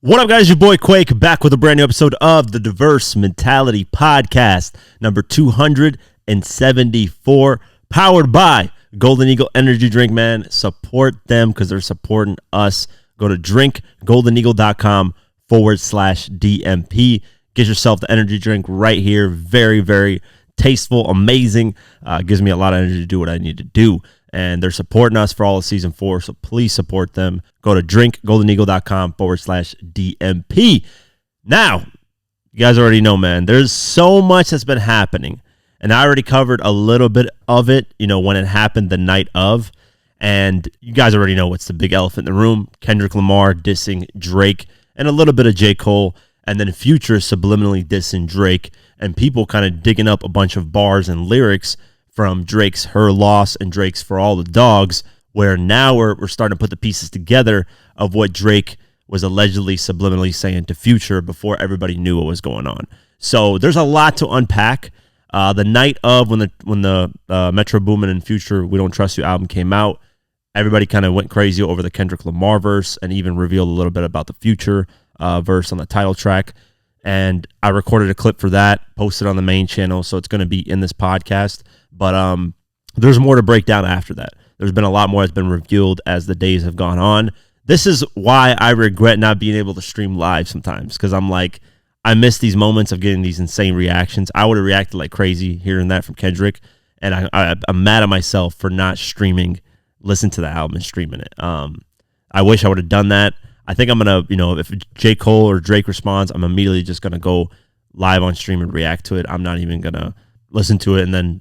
What up, guys? Your boy Quake back with a brand new episode of the Diverse Mentality Podcast, number 274, powered by Golden Eagle Energy Drink, man. Support them because they're supporting us. Go to drinkgoldeneagle.com/DMP. Get yourself the energy drink right here. Very, very tasteful, amazing. Gives me a lot of energy to do what I need to do. And they're supporting us for all of season 4, so please support them. Go to drinkgoldeneagle.com/DMP. Now, you guys already know, man, there's so much that's been happening. And I already covered a little bit of it, when it happened the night of. And you guys already know what's the big elephant in the room. Kendrick Lamar dissing Drake and a little bit of J. Cole. And then Future subliminally dissing Drake. And people kind of digging up a bunch of bars and lyrics from Drake's Her Loss and Drake's For All the Dogs, where now we're starting to put the pieces together of what Drake was allegedly subliminally saying to Future before everybody knew what was going on. So there's a lot to unpack. The night of when the Metro Boomin and Future We Don't Trust You album came out, everybody kind of went crazy over the Kendrick Lamar verse and even revealed a little bit about the Future verse on the title track. And I recorded a clip for that, posted on the main channel, so it's going to be in this podcast. But there's more to break down after that. There's been a lot more that's been revealed as the days have gone on. This is why I regret not being able to stream live sometimes, because I'm like, I miss these moments of getting these insane reactions. I would have reacted like crazy hearing that from Kendrick, and I'm mad at myself for not streaming, listen to the album and streaming it. I wish I would have done that. I think I'm going to, if J. Cole or Drake responds, I'm immediately just going to go live on stream and react to it. I'm not even going to listen to it and then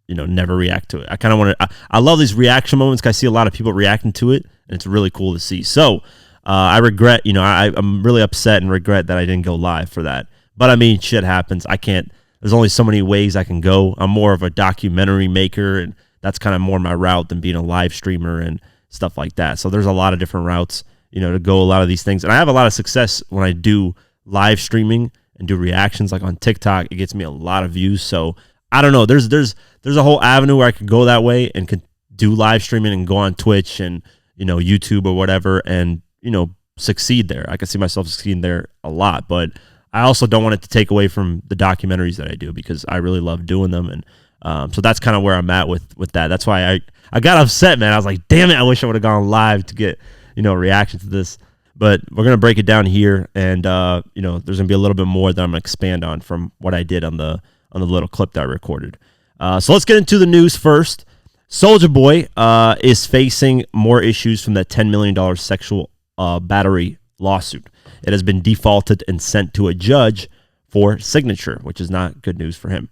never react to it. I kind of want to, I love these reaction moments because I see a lot of people reacting to it, and it's really cool to see. So I regret, I'm really upset and regret that I didn't go live for that. But I mean, shit happens. There's only so many ways I can go. I'm more of a documentary maker, and that's kind of more my route than being a live streamer and stuff like that. So there's a lot of different routes, to go a lot of these things. And I have a lot of success when I do live streaming and do reactions. Like on TikTok, it gets me a lot of views. So I don't know. There's a whole avenue where I could go that way and could do live streaming and go on Twitch and, YouTube or whatever and, succeed there. I could see myself succeeding there a lot, but I also don't want it to take away from the documentaries that I do because I really love doing them. And so that's kind of where I'm at with that. That's why I got upset, man. I was like, damn it, I wish I would have gone live to get, reaction to this. But we're going to break it down here. And, there's going to be a little bit more that I'm going to expand on from what I did on the little clip that I recorded. So let's get into the news first. Soulja Boy is facing more issues from that $10 million sexual battery lawsuit. It has been defaulted and sent to a judge for signature, which is not good news for him.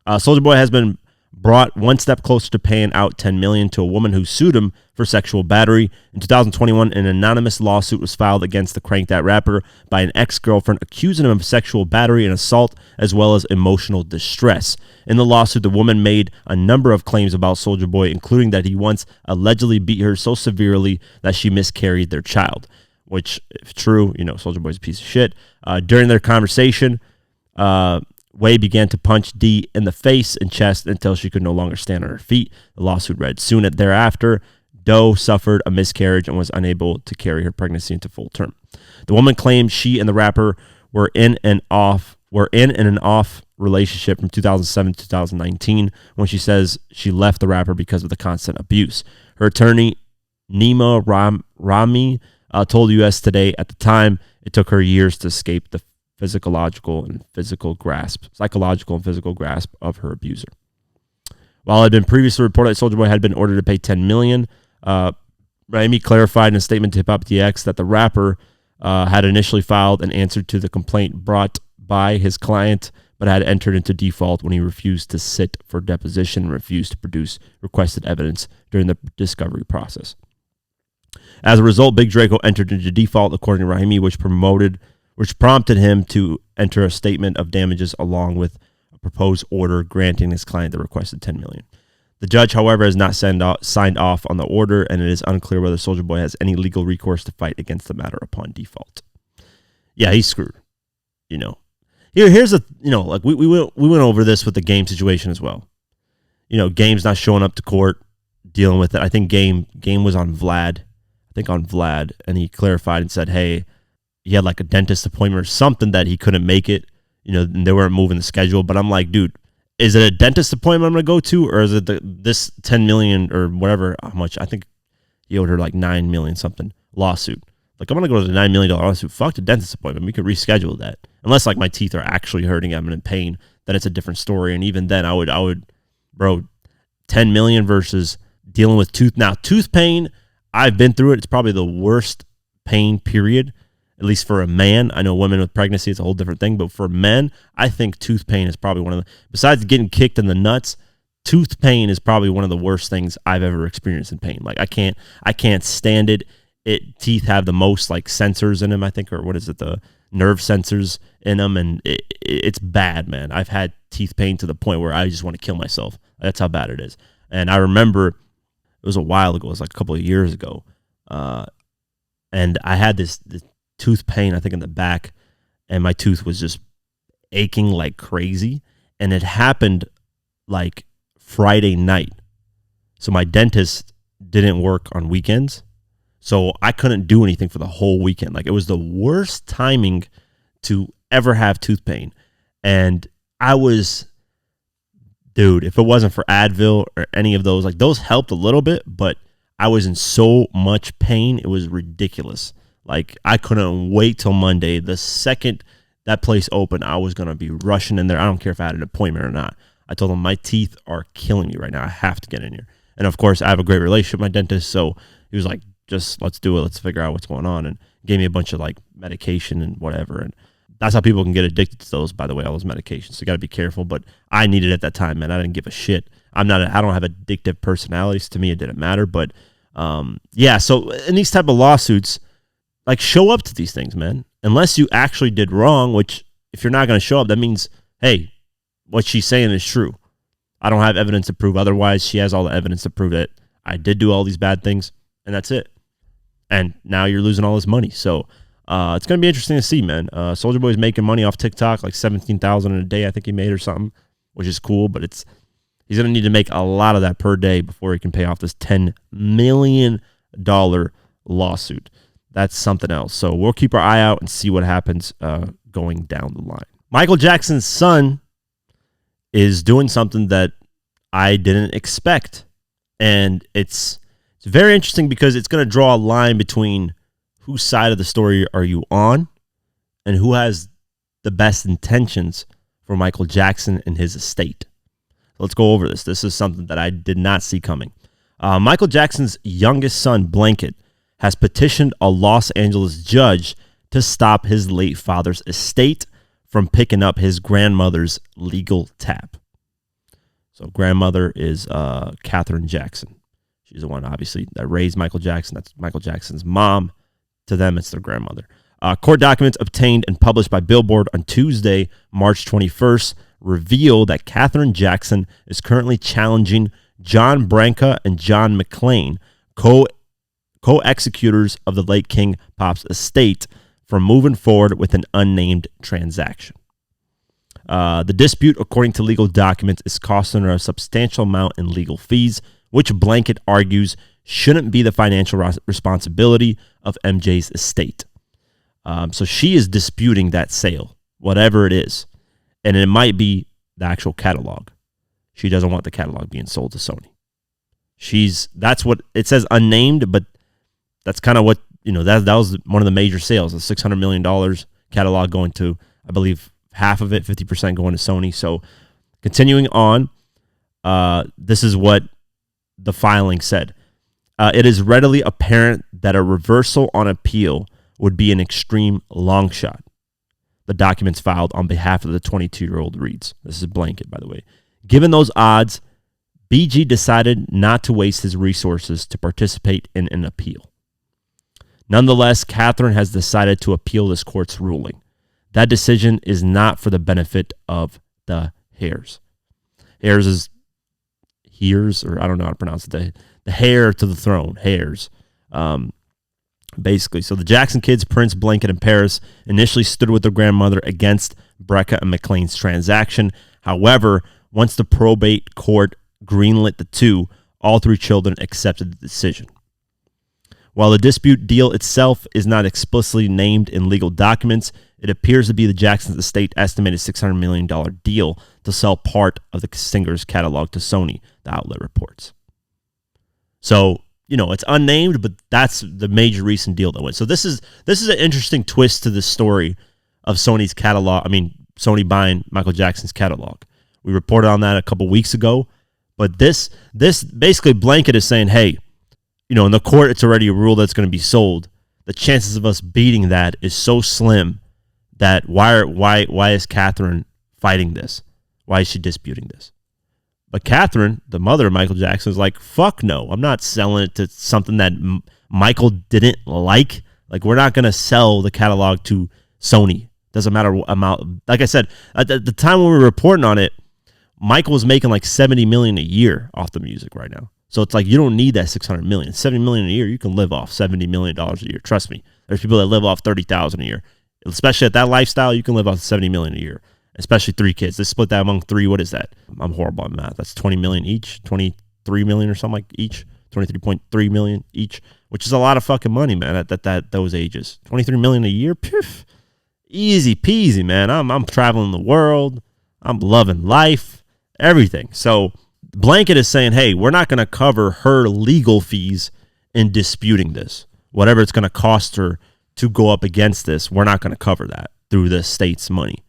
Soulja Boy has been brought one step closer to paying out $10 million to a woman who sued him for sexual battery. In 2021, an anonymous lawsuit was filed against the Crank That rapper by an ex-girlfriend accusing him of sexual battery and assault, as well as emotional distress. In the lawsuit, the woman made a number of claims about Soulja Boy, including that he once allegedly beat her so severely that she miscarried their child, which, if true, Soulja Boy's a piece of shit. During their conversation, Way began to punch D in the face and chest until she could no longer stand on her feet. The lawsuit read, soon thereafter, Doe suffered a miscarriage and was unable to carry her pregnancy into full term. The woman claimed she and the rapper were in an off relationship from 2007 to 2019 when she says she left the rapper because of the constant abuse. Her attorney, Nima Rami, told U.S. Today at the time it took her years to escape the psychological and physical grasp of her abuser. While it had been previously reported that Soulja Boy had been ordered to pay $10 million, Raimi clarified in a statement to Hip Hop DX that the rapper had initially filed an answer to the complaint brought by his client, but had entered into default when he refused to sit for deposition and refused to produce requested evidence during the discovery process. As a result, Big Draco entered into default, according to Raimi, which prompted him to enter a statement of damages along with a proposed order granting his client the requested $10 million. The judge, however, has not signed off on the order, and it is unclear whether Soulja Boy has any legal recourse to fight against the matter upon default. Yeah, he's screwed. Here's a we went over this with the Game situation as well. Game's not showing up to court, dealing with it. I think Game was on Vlad. And he clarified and said, hey, he had like a dentist appointment or something that he couldn't make it, and they weren't moving the schedule. But I'm like, dude, is it a dentist appointment I'm going to go to, or is it this 10 million or whatever, how much? I think he owed her like 9 million something lawsuit. Like, I'm going to go to the $9 million lawsuit. Fuck the dentist appointment. We could reschedule that. Unless like my teeth are actually hurting, I'm in pain, then it's a different story. And even then I would, bro, 10 million versus dealing with tooth pain. I've been through it. It's probably the worst pain period, at least for a man. I know women with pregnancy, it's a whole different thing. But for men, I think tooth pain is probably one of the, besides getting kicked in the nuts, tooth pain is probably one of the worst things I've ever experienced in pain. Like, I can't stand it. Teeth have the most like sensors in them, I think, or what is it, the nerve sensors in them, and it's bad, man. I've had teeth pain to the point where I just want to kill myself. That's how bad it is. And I remember it was a while ago. It was like a couple of years ago, and I had this tooth pain, I think, in the back, and my tooth was just aching like crazy, and it happened like Friday night. So my dentist didn't work on weekends. So I couldn't do anything for the whole weekend. Like, it was the worst timing to ever have tooth pain. And I was, dude, if it wasn't for Advil or any of those, like, those helped a little bit, but I was in so much pain. It was ridiculous. Like, I couldn't wait till Monday. The second that place opened, I was going to be rushing in there. I don't care if I had an appointment or not. I told him, my teeth are killing me right now. I have to get in here. And of course, I have a great relationship with my dentist. So he was like, just let's do it. Let's figure out what's going on. And gave me a bunch of like medication and whatever. And that's how people can get addicted to those, by the way, all those medications. So you got to be careful. But I needed it at that time, man. I didn't give a shit. I don't have addictive personalities. To me, it didn't matter. But yeah, so in these type of lawsuits, like, show up to these things, man. Unless you actually did wrong, which if you're not going to show up, that means, hey, what she's saying is true. I don't have evidence to prove otherwise. She has all the evidence to prove that I did do all these bad things, and that's it. And now you're losing all this money. So it's going to be interesting to see, man. Soulja Boy is making money off TikTok, like $17,000 in a day, I think he made, or something, which is cool. But he's going to need to make a lot of that per day before he can pay off this $10 million lawsuit. That's something else. So we'll keep our eye out and see what happens going down the line. Michael Jackson's son is doing something that I didn't expect. And it's very interesting because it's going to draw a line between whose side of the story are you on and who has the best intentions for Michael Jackson and his estate. Let's go over this. This is something that I did not see coming. Michael Jackson's youngest son, Blanket, has petitioned a Los Angeles judge to stop his late father's estate from picking up his grandmother's legal tab. So grandmother is Catherine Jackson. She's the one, obviously, that raised Michael Jackson. That's Michael Jackson's mom. To them, it's their grandmother. Court documents obtained and published by Billboard on Tuesday, March 21st, reveal that Catherine Jackson is currently challenging John Branca and John McClain, co-executors of the late King Pop's estate, from moving forward with an unnamed transaction. The dispute, according to legal documents, is costing her a substantial amount in legal fees, which Blanket argues shouldn't be the financial responsibility of MJ's estate. So she is disputing that sale, whatever it is. And it might be the actual catalog. She doesn't want the catalog being sold to Sony. That's what it says, unnamed, but that's kind of what, that was one of the major sales, the $600 million catalog going to, I believe, half of it, 50% going to Sony. So continuing on, this is what the filing said. It is readily apparent that a reversal on appeal would be an extreme long shot. The documents filed on behalf of the 22-year-old reads. This is Blanket, by the way. Given those odds, BG decided not to waste his resources to participate in an appeal. Nonetheless, Catherine has decided to appeal this court's ruling. That decision is not for the benefit of the heirs. Heirs, or I don't know how to pronounce it, the heir to the throne, heirs. Basically, so the Jackson kids, Prince, Blanket, and Paris, initially stood with their grandmother against Brecca and McClain's transaction. However, once the probate court greenlit the two, all three children accepted the decision. While the dispute deal itself is not explicitly named in legal documents, it appears to be the Jacksons' estate estimated $600 million deal to sell part of the singer's catalog to Sony, the outlet reports. So, it's unnamed, but that's the major recent deal that went. So this is an interesting twist to the story of Sony's catalog. Sony buying Michael Jackson's catalog. We reported on that a couple weeks ago, but this basically blanket is saying, hey, in the court, it's already a rule that's going to be sold. The chances of us beating that is so slim that why is Catherine fighting this? Why is she disputing this? But Catherine, the mother of Michael Jackson, is like, fuck no. I'm not selling it to something that Michael didn't like. Like, we're not going to sell the catalog to Sony. Doesn't matter what amount. Like I said, at the time when we were reporting on it, Michael was making like $70 million a year off the music right now. So it's like, you don't need that $600 million. $70 million a year, you can live off $70 million a year. Trust me. There's people that live off $30,000 a year. Especially at that lifestyle, you can live off $70 million a year. Especially 3 kids. Let's split that among 3. What is that? I'm horrible at math. That's $20 million each, $23 million or something like each, $23.3 million each, which is a lot of fucking money, man, at those ages. $23 million a year, poof, easy peasy, man. I'm traveling the world. I'm loving life, everything. So Blanket is saying, hey, we're not going to cover her legal fees in disputing this. Whatever it's going to cost her to go up against this, we're not going to cover that through the state's money.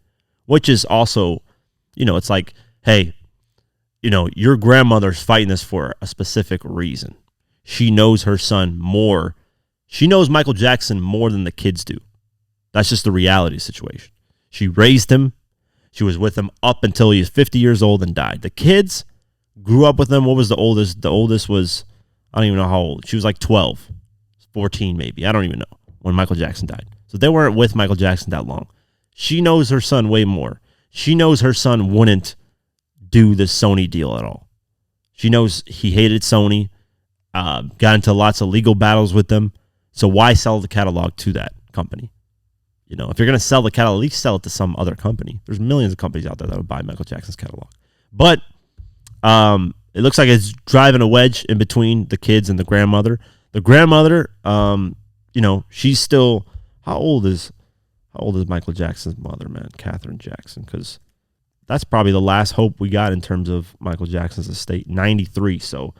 Which is also, it's like, hey, your grandmother's fighting this for a specific reason. She knows her son more. She knows Michael Jackson more than the kids do. That's just the reality situation. She raised him. She was with him up until he was 50 years old and died. The kids grew up with him. What was the oldest? The oldest was, I don't even know how old. She was like 12, 14 maybe. I don't even know when Michael Jackson died. So they weren't with Michael Jackson that long. She knows her son way more. She knows her son wouldn't do the Sony deal at all. She knows he hated Sony, got into lots of legal battles with them. So why sell the catalog to that company? If you're going to sell the catalog, at least sell it to some other company. There's millions of companies out there that would buy Michael Jackson's catalog. But it looks like it's driving a wedge in between the kids and the grandmother. The grandmother, she's still, how old is Michael Jackson's mother, man? Catherine Jackson, because that's probably the last hope we got in terms of Michael Jackson's estate, 93. So,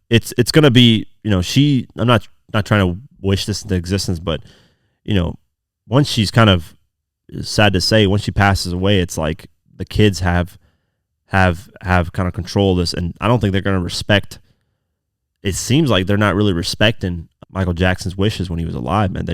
it's going to be, I'm not trying to wish this into existence, but, once she's kind of, sad to say, once she passes away, it's like the kids have kind of control of this, and I don't think they're going to respect. It seems like they're not really respecting Michael Jackson's wishes when he was alive, man.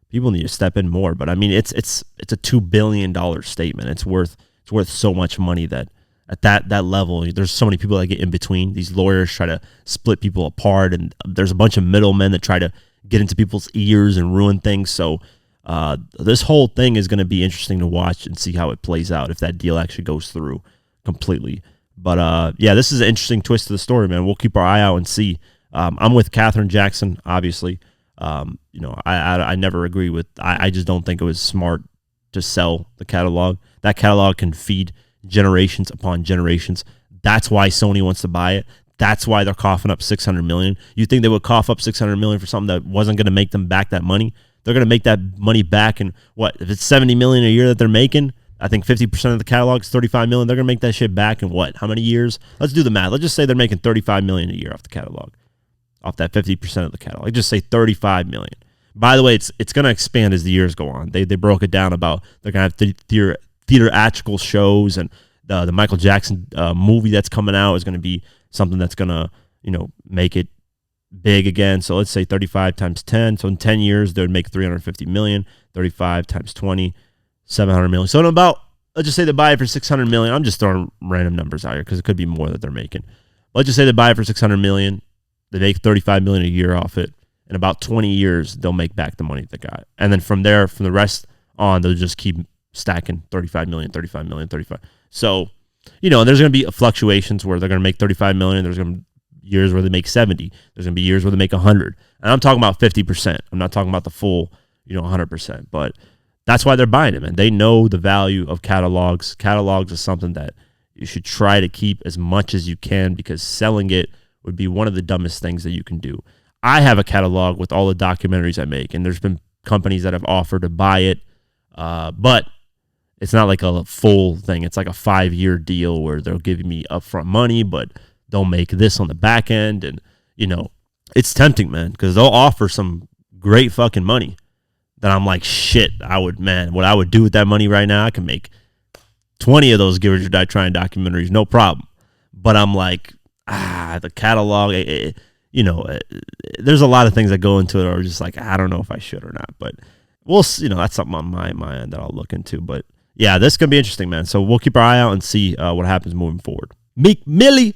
People need to step in more. But I mean, it's a $2 billion statement. It's worth so much money that at that level, there's so many people that get in between. These lawyers try to split people apart, and there's a bunch of middlemen that try to get into people's ears and ruin things. So this whole thing is going to be interesting to watch and see how it plays out if that deal actually goes through completely. But this is an interesting twist to the story, man. We'll keep our eye out and see. I'm with Catherine Jackson, obviously. I never agree with. I just don't think it was smart to sell the catalog. That catalog can feed generations upon generations. That's why Sony wants to buy it. That's why they're coughing up $600 million. You think they would cough up $600 million for something that wasn't going to make them back that money? They're going to make that money back, and what if it's $70 million a year that they're making? I think 50% of the catalog is $35 million. They're going to make that shit back in what? How many years? Let's do the math. Let's just say they're making $35 million a year off the catalog, off that 50% of the catalog. Let's just say $35 million. By the way, it's going to expand as the years go on. They broke it down about they're going to have theatrical shows, and the Michael Jackson movie that's coming out is going to be something that's going to make it big again. So let's say 35 times 10. So in 10 years, they would make $350 million. 35 times 20, $700 million. So in about, let's just say they buy it for $600 million. I'm just throwing random numbers out here because it could be more that they're making. Let's just say they buy it for $600 million. They make $35 million a year off it. In about 20 years, they'll make back the money they got. And then from there, from the rest on, they'll just keep stacking $35 million, $35 million, $35. So, there's going to be fluctuations where they're going to make $35 million. There's going to be years where they make 70. There's going to be years where they make 100. And I'm talking about 50%. I'm not talking about the full, 100%. But that's why they're buying it, man. They know the value of catalogs. Catalogs is something that you should try to keep as much as you can, because selling it would be one of the dumbest things that you can do. I have a catalog with all the documentaries I make, and there's been companies that have offered to buy it, but it's not like a full thing. It's like a 5-year deal where they'll give me upfront money, but they'll make this on the back end. And, it's tempting, man, because they'll offer some great fucking money that I'm like, shit, what I would do with that money right now, I can make 20 of those Give It Your Die Trying documentaries, no problem. But I'm like, the catalog, there's a lot of things that go into it, or just like, I don't know if I should or not. But we'll, that's something on my end that I'll look into. But yeah, this is going to be interesting, man. So we'll keep our eye out and see what happens moving forward. Meek Mill,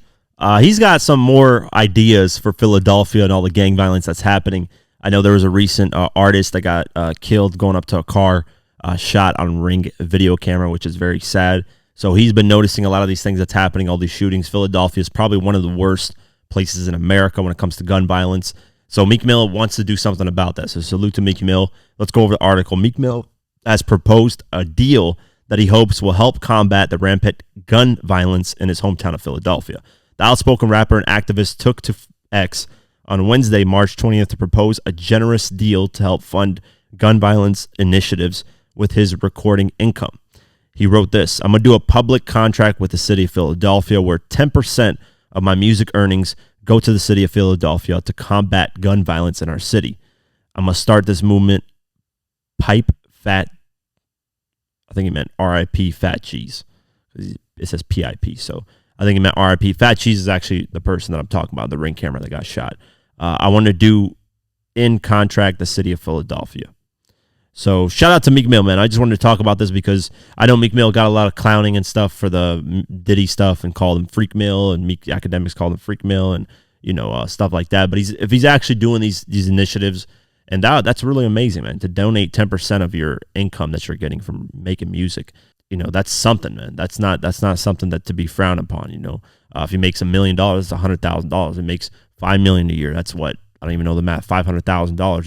he's got some more ideas for Philadelphia and all the gang violence that's happening. I know there was a recent artist that got killed going up to a car, shot on Ring video camera, which is very sad. So he's been noticing a lot of these things that's happening, all these shootings. Philadelphia is probably one of the worst places in America when it comes to gun violence. So Meek Mill wants to do something about that. So salute to Meek Mill. Let's go over the article. Meek Mill has proposed a deal that he hopes will help combat the rampant gun violence in his hometown of Philadelphia. The outspoken rapper and activist took to X on Wednesday, March 20th, to propose a generous deal to help fund gun violence initiatives with his recording income. He wrote this: I'm going to do a public contract with the city of Philadelphia where 10% of my music earnings go to the city of Philadelphia to combat gun violence in our city. I'm going to start this movement, Pipe Fat, I think he meant R.I.P. Fat Cheese. It says P.I.P., so I think he meant R.I.P. Fat Cheese is actually the person that I'm talking about, the Ring camera that got shot. I want to do in contract the city of Philadelphia. So shout out to Meek Mill, man. I just wanted to talk about this because I know Meek Mill got a lot of clowning and stuff for the Diddy stuff and called him Freak Mill, and Meek Academics called him Freak Mill, and stuff like that. But if he's actually doing these initiatives, and that's really amazing, man. To donate 10% of your income that you're getting from making music, that's something, man. That's not something that to be frowned upon. If he makes $1 million, it's $100,000. It makes $5 million a year. That's what, I don't even know the math. $500,000.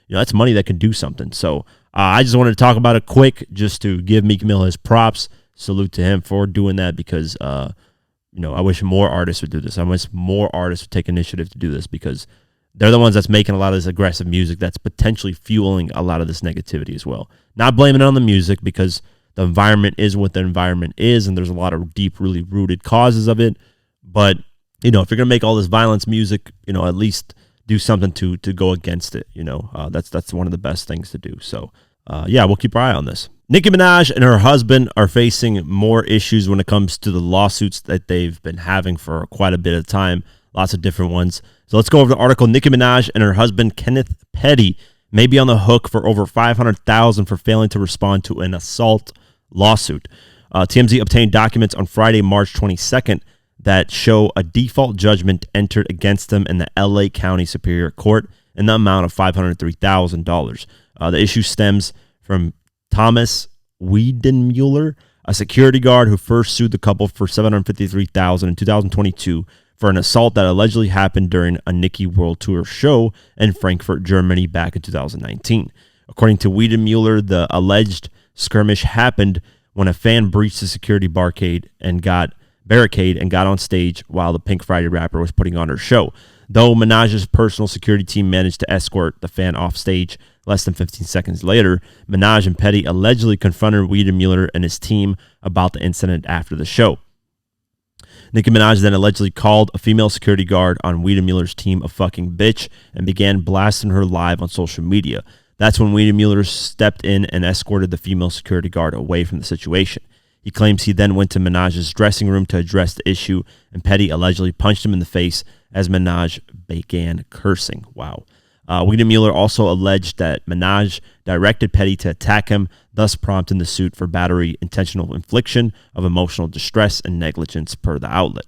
That's money that can do something. So I just wanted to talk about it quick, just to give Meek Mill his props. Salute to him for doing that, because I wish more artists would do this. I wish more artists would take initiative to do this, because they're the ones that's making a lot of this aggressive music that's potentially fueling a lot of this negativity as well. Not blaming it on the music, because the environment is what the environment is, and there's a lot of deep, really rooted causes of it. But if you're gonna make all this violence music, at least do something to go against it. That's one of the best things to do. So we'll keep our eye on this. Nicki Minaj and her husband are facing more issues when it comes to the lawsuits that they've been having for quite a bit of time. Lots of different ones. So let's go over the article. Nicki Minaj and her husband Kenneth Petty may be on the hook for over $500,000 for failing to respond to an assault lawsuit. TMZ obtained documents on Friday, March 22nd, that show a default judgment entered against them in the LA County Superior Court in the amount of $503,000. The issue stems from Thomas Wiedenmuller, a security guard who first sued the couple for $753,000 in 2022 for an assault that allegedly happened during a Nicki World Tour show in Frankfurt, Germany back in 2019. According to Wiedenmuller, the alleged skirmish happened when a fan breached the security barricade and got on stage while the Pink Friday rapper was putting on her show. Though Minaj's personal security team managed to escort the fan off stage less than 15 seconds later, Minaj and Petty allegedly confronted Wiedenmuller and his team about the incident after the show. Nicki Minaj then allegedly called a female security guard on Wiedenmuller's team a fucking bitch and began blasting her live on social media. That's when Wiedenmuller stepped in and escorted the female security guard away from the situation. He claims he then went to Minaj's dressing room to address the issue, and Petty allegedly punched him in the face as Minaj began cursing. Wow. Wiedenmuller also alleged that Minaj directed Petty to attack him, thus prompting the suit for battery, intentional infliction of emotional distress, and negligence per the outlet.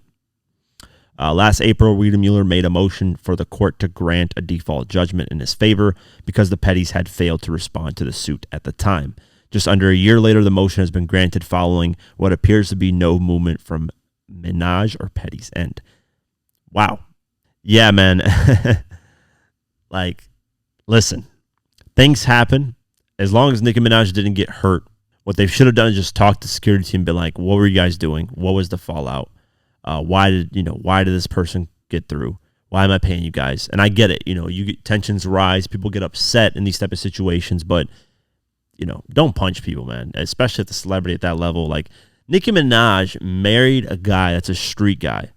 Last April, Wiedenmuller made a motion for the court to grant a default judgment in his favor because the Pettys had failed to respond to the suit at the time. Just under a year later, the motion has been granted following what appears to be no movement from Minaj or Petty's end. Wow. Yeah, man. Listen, things happen. As long as Nicki Minaj didn't get hurt, what they should have done is just talk to the security team and be like, what were you guys doing? What was the fallout? Why did this person get through? Why am I paying you guys? And I get it. You get tensions rise. People get upset in these type of situations, but don't punch people, man, especially at the celebrity at that level. Like Nicki Minaj married a guy that's a street guy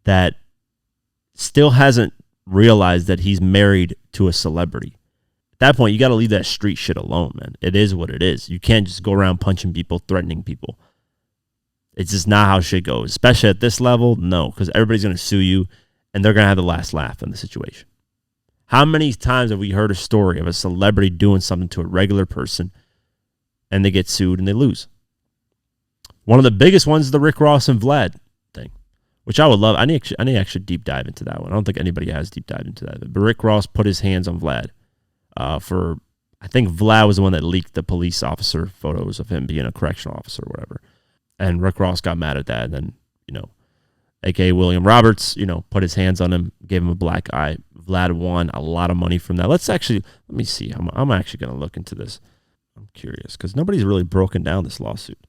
that still hasn't realized that he's married to a celebrity. At that point, you got to leave that street shit alone, man. It is what it is. You can't just go around punching people, threatening people. It's just not how shit goes, especially at this level. No, because everybody's going to sue you, and they're going to have the last laugh in the situation. How many times have we heard a story of a celebrity doing something to a regular person, and they get sued and they lose? One of the biggest ones is the Rick Ross and Vlad thing, which I would love. I need to actually deep dive into that one. I don't think anybody has deep dive into that. But Rick Ross put his hands on Vlad I think Vlad was the one that leaked the police officer photos of him being a correctional officer or whatever. And Rick Ross got mad at that. And then, a.k.a. William Roberts, put his hands on him, gave him a black eye. Vlad won a lot of money from that. Let me see. I'm actually going to look into this. I'm curious because nobody's really broken down this lawsuit,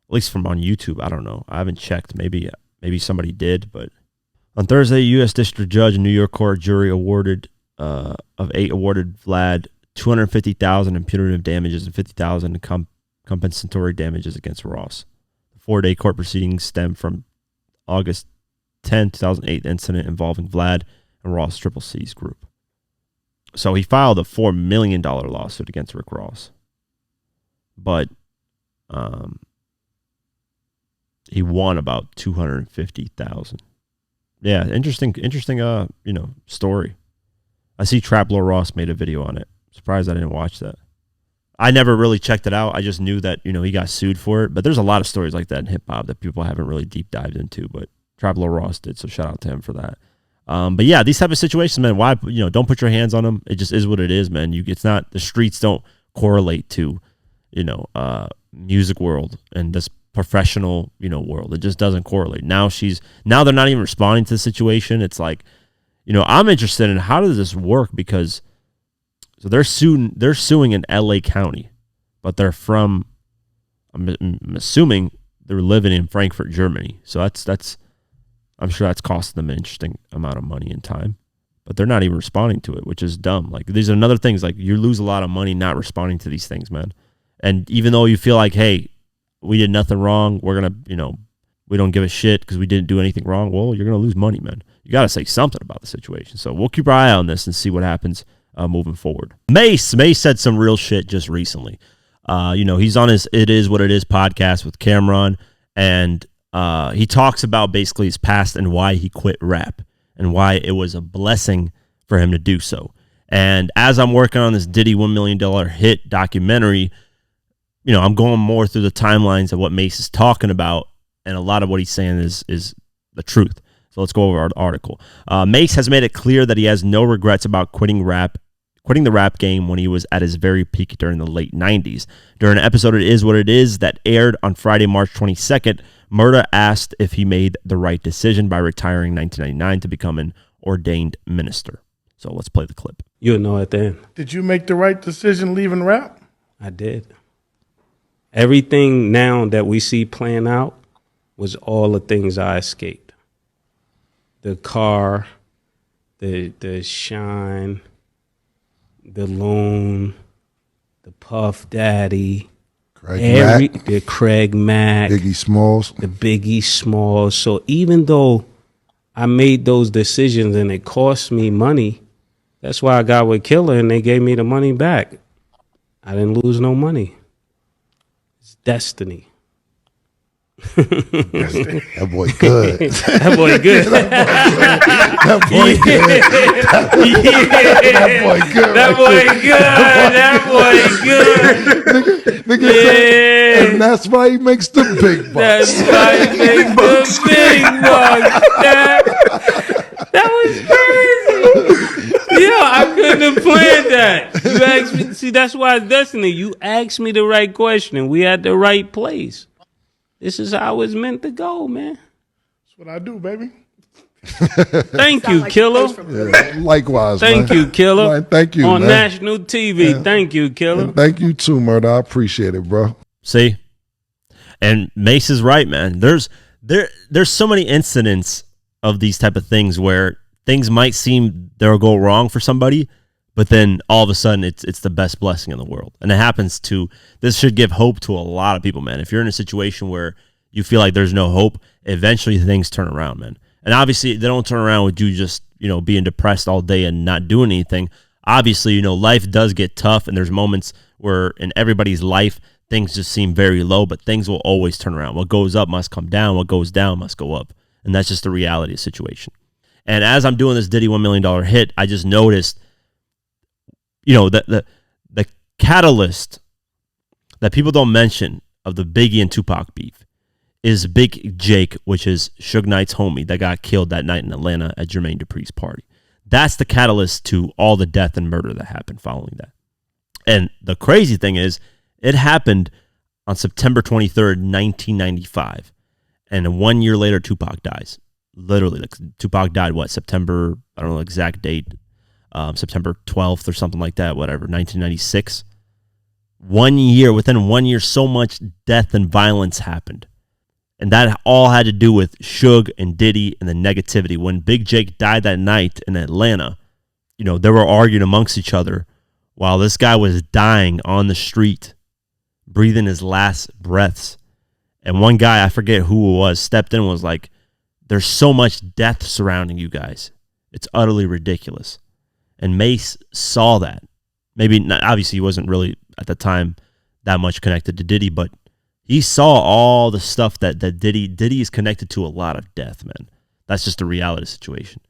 at least from on YouTube. I don't know. I haven't checked. Maybe somebody did. But on Thursday, U.S. District Judge and New York Court jury awarded Vlad $250,000 in punitive damages and $50,000 in compensatory damages against Ross. The 4-day court proceedings stem from August 10, 2008 incident involving Vlad and Ross Triple C's group. So he filed a $4 million lawsuit against Rick Ross, but he won about $250,000. Yeah, interesting, story. I see Trap Lord Ross made a video on it. Surprised I didn't watch that. I never really checked it out. I just knew that, he got sued for it. But there's a lot of stories like that in hip hop that people haven't really deep dived into. But Trap Lord Ross did, so shout out to him for that. But yeah, these type of situations, man, why, don't put your hands on them. It just is what it is, man. It's not, the streets don't correlate to, music world and this professional, world. It just doesn't correlate. Now they're not even responding to the situation. It's like, I'm interested in how does this work, because so they're suing in LA County, but they're from, I'm assuming they're living in Frankfurt, Germany. So that's I'm sure that's costing them an interesting amount of money and time, but they're not even responding to it, which is dumb. Like, these are another things, like, you lose a lot of money not responding to these things, man. And even though you feel like, hey, we did nothing wrong, we're going to, we don't give a shit because we didn't do anything wrong. Well, you're going to lose money, man. You got to say something about the situation. So we'll keep our eye on this and see what happens moving forward. Mace said some real shit just recently. He's on his It Is What It Is podcast with Cameron, and he talks about basically his past and why he quit rap and why it was a blessing for him to do so. And as I'm working on this Diddy $1 million hit documentary, I'm going more through the timelines of what Mace is talking about, and a lot of what he's saying is the truth. So let's go over our article. Mace has made it clear that he has no regrets about quitting the rap game when he was at his very peak during the late 90s. During an episode It Is What It Is that aired on Friday, March 22nd, Murda asked if he made the right decision by retiring in 1999 to become an ordained minister. So let's play the clip. You'll know at the end. Did you make the right decision leaving rap? I did. Everything now that we see playing out was all the things I escaped. The car, the shine, the loan, the Puff Daddy, the Craig Mack, Biggie Smalls, the Biggie Smalls. So even though I made those decisions and it cost me money, that's why I got with Killer and they gave me the money back. I didn't lose no money. It's destiny. That boy good. That boy good. That boy good. That boy good. Nigga said, and that's why he makes the big bucks. That's why he makes the big bucks. That was crazy. Yeah, I couldn't have planned that. You asked me. See, that's why it's destiny. You asked me the right question. We at the right place. This is how it's meant to go, man. That's what I do, baby. Thank you, Killer. Yeah, likewise, Thank you, Killer. Man, thank you, on man. national TV. Yeah. Thank you, Killer. And thank you too, Murda. I appreciate it, bro. See? And Mace is right, man. There's so many incidents of these type of things where things might seem they'll go wrong for somebody, but then all of a sudden it's the best blessing in the world. And it happens to, this should give hope to a lot of people, man. If you're in a situation where you feel like there's no hope, eventually things turn around, man. And obviously they don't turn around with you just, being depressed all day and not doing anything. Obviously, life does get tough, and there's moments where in everybody's life things just seem very low, but things will always turn around. What goes up must come down. What goes down must go up. And that's just the reality of the situation. And as I'm doing this Diddy $1 million hit, I just noticed, the catalyst that people don't mention of the Biggie and Tupac beef is Big Jake, which is Suge Knight's homie that got killed that night in Atlanta at Jermaine Dupri's party. That's the catalyst to all the death and murder that happened following that. And the crazy thing is, it happened on September 23rd, 1995. And 1 year later, Tupac dies. Literally, Tupac died, September, I don't know the exact date, September 12th or something like that, whatever, 1996. 1 year, within 1 year, so much death and violence happened. And that all had to do with Suge and Diddy and the negativity. When Big Jake died that night in Atlanta, they were arguing amongst each other while this guy was dying on the street, breathing his last breaths. And one guy, I forget who it was, stepped in and was like, there's so much death surrounding you guys. It's utterly ridiculous. And Mace saw that. Maybe not, obviously he wasn't really at the time that much connected to Diddy, but he saw all the stuff that Diddy is connected to a lot of death, man. That's just the reality of the situation.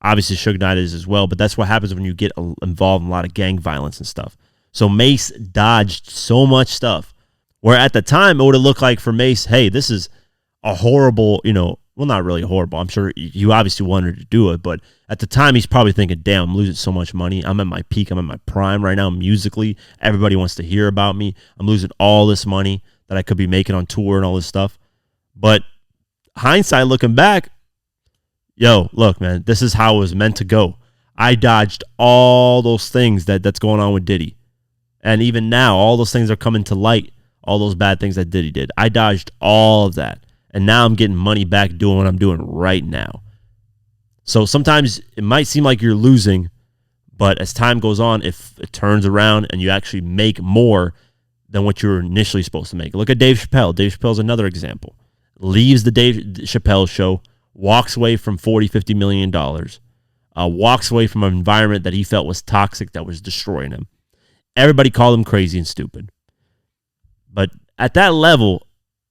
Obviously, Suge Knight is as well, but that's what happens when you get involved in a lot of gang violence and stuff. So Mace dodged so much stuff, where at the time it would have looked like for Mace, hey, this is a horrible, well, not really horrible. I'm sure you obviously wanted to do it, but at the time he's probably thinking, damn, I'm losing so much money. I'm at my peak. I'm at my prime right now musically. Everybody wants to hear about me. I'm losing all this money that I could be making on tour and all this stuff. But hindsight, looking back, look, man, this is how it was meant to go. I dodged all those things that's going on with Diddy. And even now, all those things are coming to light, all those bad things that Diddy did. I dodged all of that. And now I'm getting money back doing what I'm doing right now. So sometimes it might seem like you're losing, but as time goes on, if it turns around and you actually make more than what you were initially supposed to make. Look at Dave Chappelle. Dave Chappelle's another example. Leaves the Dave Chappelle show, walks away from $40-50 million, walks away from an environment that he felt was toxic, that was destroying him. Everybody called him crazy and stupid. But at that level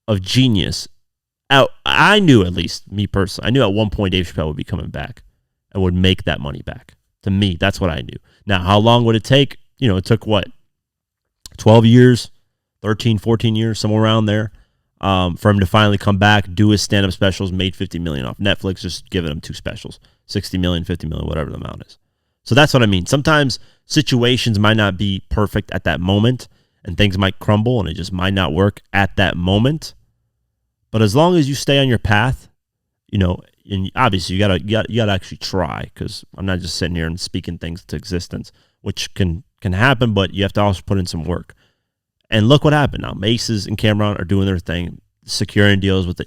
of genius, I knew, at least me personally, I knew at one point Dave Chappelle would be coming back and would make that money back. To me, that's what I knew. Now, how long would it take? It took 12 years, 13, 14 years, somewhere around there, for him to finally come back, do his stand-up specials, made $50 million off Netflix, just giving him two specials, $60 million, $50 million, whatever the amount is. So that's what I mean. Sometimes situations might not be perfect at that moment, and things might crumble, and it just might not work at that moment. But as long as you stay on your path, and obviously you gotta actually try, because I'm not just sitting here and speaking things to existence, which can happen, but you have to also put in some work. And look what happened now. Maces and Cameron are doing their thing, securing deals with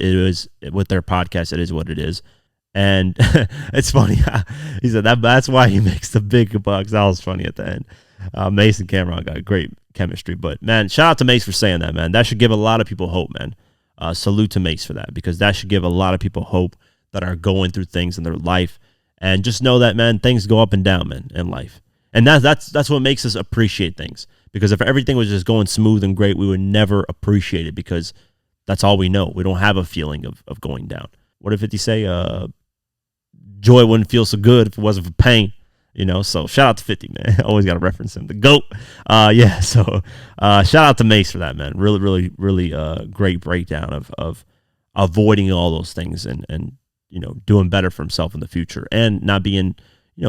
with their podcast. It is what it is. And it's funny. He said that's why he makes the big bucks. That was funny at the end. Mace and Cameron got great chemistry. But, man, shout out to Mace for saying that, man. That should give a lot of people hope, man. Salute to Mace for that, because that should give a lot of people hope that are going through things in their life. And just know that, man, things go up and down, man, in life. And that's what makes us appreciate things. Because if everything was just going smooth and great, we would never appreciate it, because that's all we know. We don't have a feeling of going down. What did 50 say? Joy wouldn't feel so good if it wasn't for pain. So shout out to 50, man. Always got to reference him. The GOAT. So shout out to Mace for that, man. Really, really, really great breakdown of avoiding all those things and doing better for himself in the future and not being,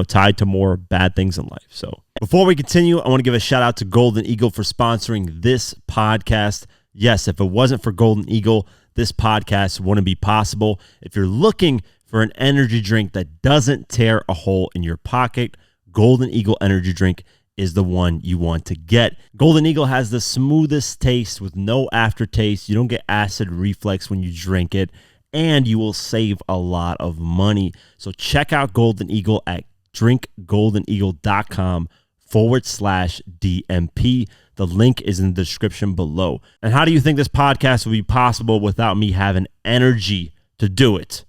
tied to more bad things in life. So before we continue, I want to give a shout out to Golden Eagle for sponsoring this podcast. Yes, if it wasn't for Golden Eagle, this podcast wouldn't be possible. If you're looking for an energy drink that doesn't tear a hole in your pocket, Golden Eagle energy drink is the one you want to get. Golden Eagle has the smoothest taste with no aftertaste. You don't get acid reflux when you drink it. and you will save a lot of money. So check out Golden Eagle at drinkgoldeneagle.com/DMP. The link is in the description below. And how do you think this podcast would be possible without me having energy to do it?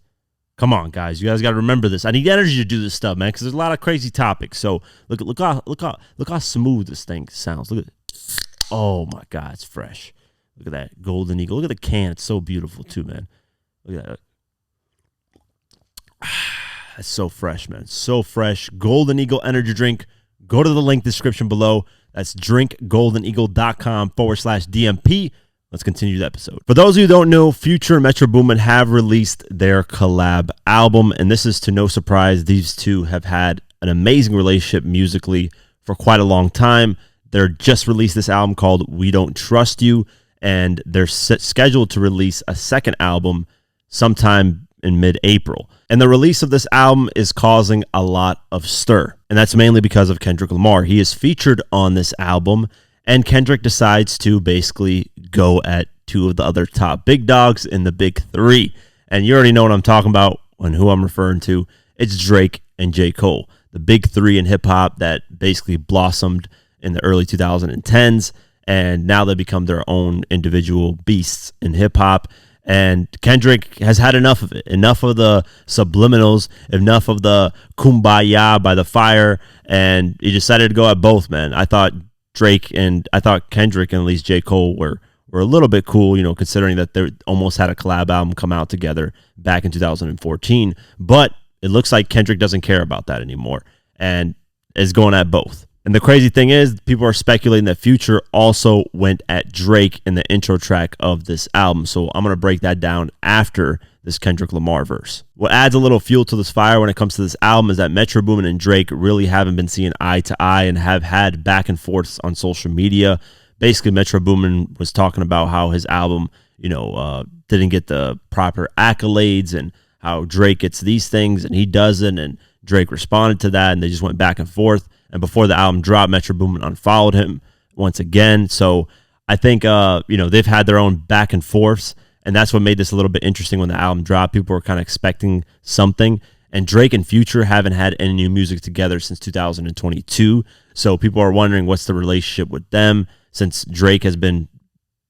Come on, guys. You guys got to remember this. I need energy to do this stuff, man, because there's a lot of crazy topics. So look how smooth this thing sounds. Look at it. Oh my God, it's fresh. Look at that Golden Eagle. Look at the can. It's so beautiful too, man. Look at that. That's so fresh, man. So fresh. Golden Eagle energy drink. Go to the link description below. That's drinkgoldeneagle.com/DMP. Let's continue the episode. For those of you who don't know, Future and Metro Boomin have released their collab album, and this is to no surprise. These two have had an amazing relationship musically for quite a long time. They're just released this album called We Don't Trust You, and they're scheduled to release a second album sometime in mid-April. And the release of this album is causing a lot of stir, and that's mainly because of Kendrick Lamar. He is featured on this album, and Kendrick decides to basically go at two of the other top big dogs in the big three. And you already know what I'm talking about and who I'm referring to. It's Drake and J. Cole, the big three in hip-hop that basically blossomed in the early 2010s, and now they become their own individual beasts in hip-hop. And Kendrick has had enough of it, enough of the subliminals, enough of the kumbaya by the fire, and he decided to go at both, man. I thought Kendrick and at least J. Cole were a little bit cool, considering that they almost had a collab album come out together back in 2014. But it looks like Kendrick doesn't care about that anymore and is going at both. And the crazy thing is, people are speculating that Future also went at Drake in the intro track of this album. So I'm going to break that down after this Kendrick Lamar verse. What adds a little fuel to this fire when it comes to this album is that Metro Boomin and Drake really haven't been seeing eye to eye and have had back and forths on social media. Basically, Metro Boomin was talking about how his album, didn't get the proper accolades and how Drake gets these things and he doesn't. And Drake responded to that, and they just went back and forth. And before the album dropped, Metro Boomin unfollowed him once again. So I think, they've had their own back and forths, and that's what made this a little bit interesting when the album dropped. People were kind of expecting something, and Drake and Future haven't had any new music together since 2022. So people are wondering what's the relationship with them, since Drake has been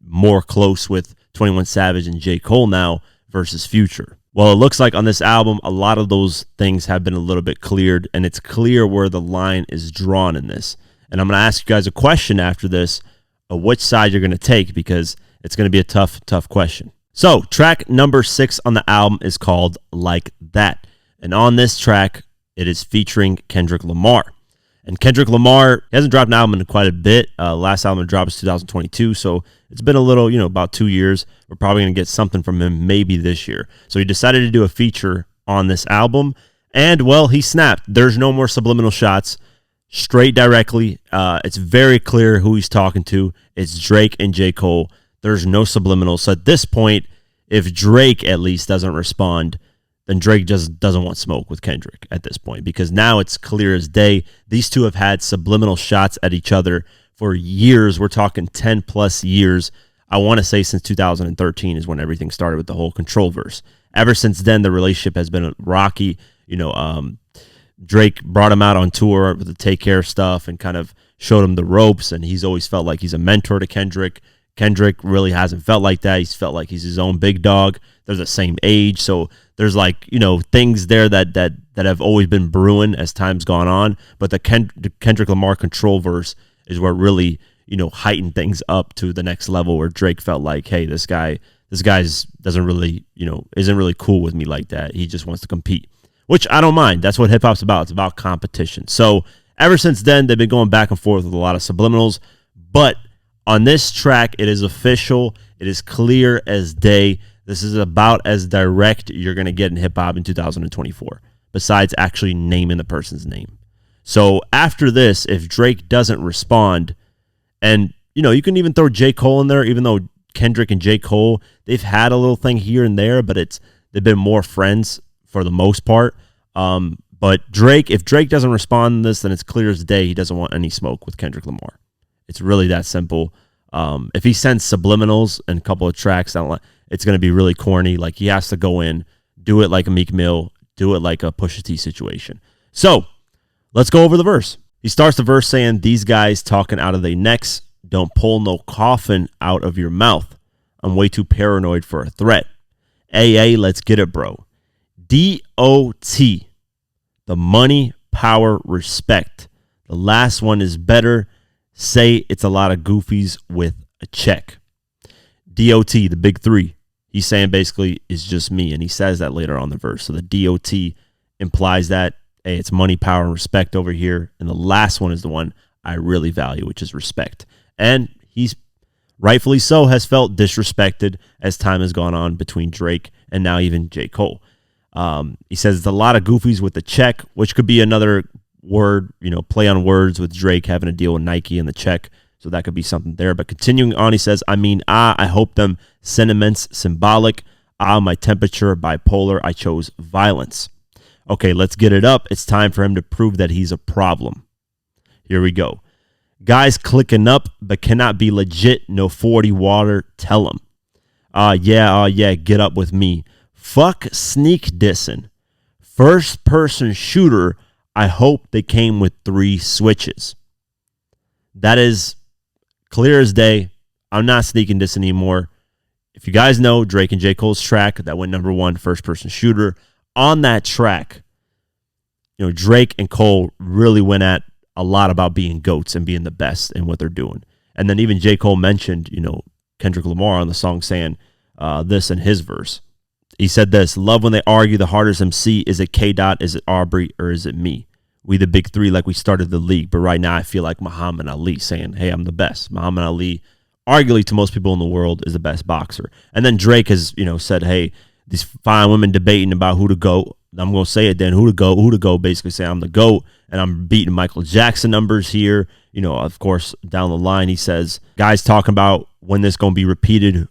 more close with 21 Savage and J. Cole now versus Future. Well, it looks like on this album, a lot of those things have been a little bit cleared, and it's clear where the line is drawn in this. And I'm going to ask you guys a question after this of which side you're going to take, because it's going to be a tough question. So, track number 6 on the album is called Like That. And on this track, it is featuring Kendrick Lamar. And Kendrick Lamar hasn't dropped an album in quite a bit. Last album dropped was 2022, so it's been a little, about 2 years. We're probably going to get something from him maybe this year. So he decided to do a feature on this album, and, well, he snapped. There's no more subliminal shots. Straight directly. It's very clear who he's talking to. It's Drake and J. Cole. There's no subliminals. So at this point, if Drake at least doesn't respond, then Drake just doesn't want smoke with Kendrick at this point, because now it's clear as day. These two have had subliminal shots at each other for years. We're talking 10 plus years. I want to say since 2013 is when everything started with the whole Control verse. Ever since then, the relationship has been rocky. Drake brought him out on tour with the Take Care stuff and kind of showed him the ropes, and he's always felt like he's a mentor to Kendrick. Kendrick really hasn't felt like that. He's felt like he's his own big dog. They're the same age, so there's things there that have always been brewing as time's gone on. But the Kendrick Lamar Control verse is what really heightened things up to the next level, where Drake felt like, hey, this guy's doesn't really isn't really cool with me like that. He just wants to compete, which I don't mind. That's what hip hop's about. It's about competition. So ever since then, they've been going back and forth with a lot of subliminals, but on this track, it is official. It is clear as day. This is about as direct you're going to get in hip-hop in 2024, besides actually naming the person's name. So after this, if Drake doesn't respond, and, you can even throw J. Cole in there, even though Kendrick and J. Cole, they've had a little thing here and there, but they've been more friends for the most part. But if Drake doesn't respond to this, then it's clear as day he doesn't want any smoke with Kendrick Lamar. It's really that simple. If he sends subliminals and a couple of tracks, it's going to be really corny. Like, he has to go in, do it like a Meek Mill, do it like a Pusha T situation. So let's go over the verse. He starts the verse saying, these guys talking out of their necks, don't pull no coffin out of your mouth. I'm way too paranoid for a threat. AA, let's get it, bro. DOT, the money, power, respect. The last one is better. Say it's a lot of goofies with a check. DOT, the big three, he's saying basically is just me. And he says that later on in the verse. So the DOT implies that, hey, it's money, power, and respect over here. And the last one is the one I really value, which is respect. And he's rightfully so has felt disrespected as time has gone on between Drake and now even J. Cole. He says it's a lot of goofies with the check, which could be another word, play on words with Drake having to deal with Nike and the check. So that could be something there. But continuing on, he says, I hope them sentiments symbolic. My temperature bipolar. I chose violence. Okay, let's get it up. It's time for him to prove that he's a problem. Here we go. Guys clicking up, but cannot be legit. No 40 water. Tell him. Yeah, get up with me. Fuck sneak dissing. First person shooter. I hope they came with 3 switches. That is clear as day. I'm not sneaking dissing anymore. If you guys know Drake and J. Cole's track that went number 1, first person shooter, on that track, Drake and Cole really went at a lot about being GOATs and being the best in what they're doing. And then even J. Cole mentioned, Kendrick Lamar on the song saying this in his verse. He said this, love when they argue the hardest MC. Is it K-Dot, is it Aubrey, or is it me? We the big three like we started the league. But right now I feel like Muhammad Ali saying, hey, I'm the best. Muhammad Ali, arguably to most people in the world, is the best boxer. And then Drake has, said, hey, these fine women debating about who to go. I'm going to say it then, who to go, basically say I'm the GOAT, and I'm beating Michael Jackson numbers here. Of course, down the line, he says, guys talking about when this going to be repeated.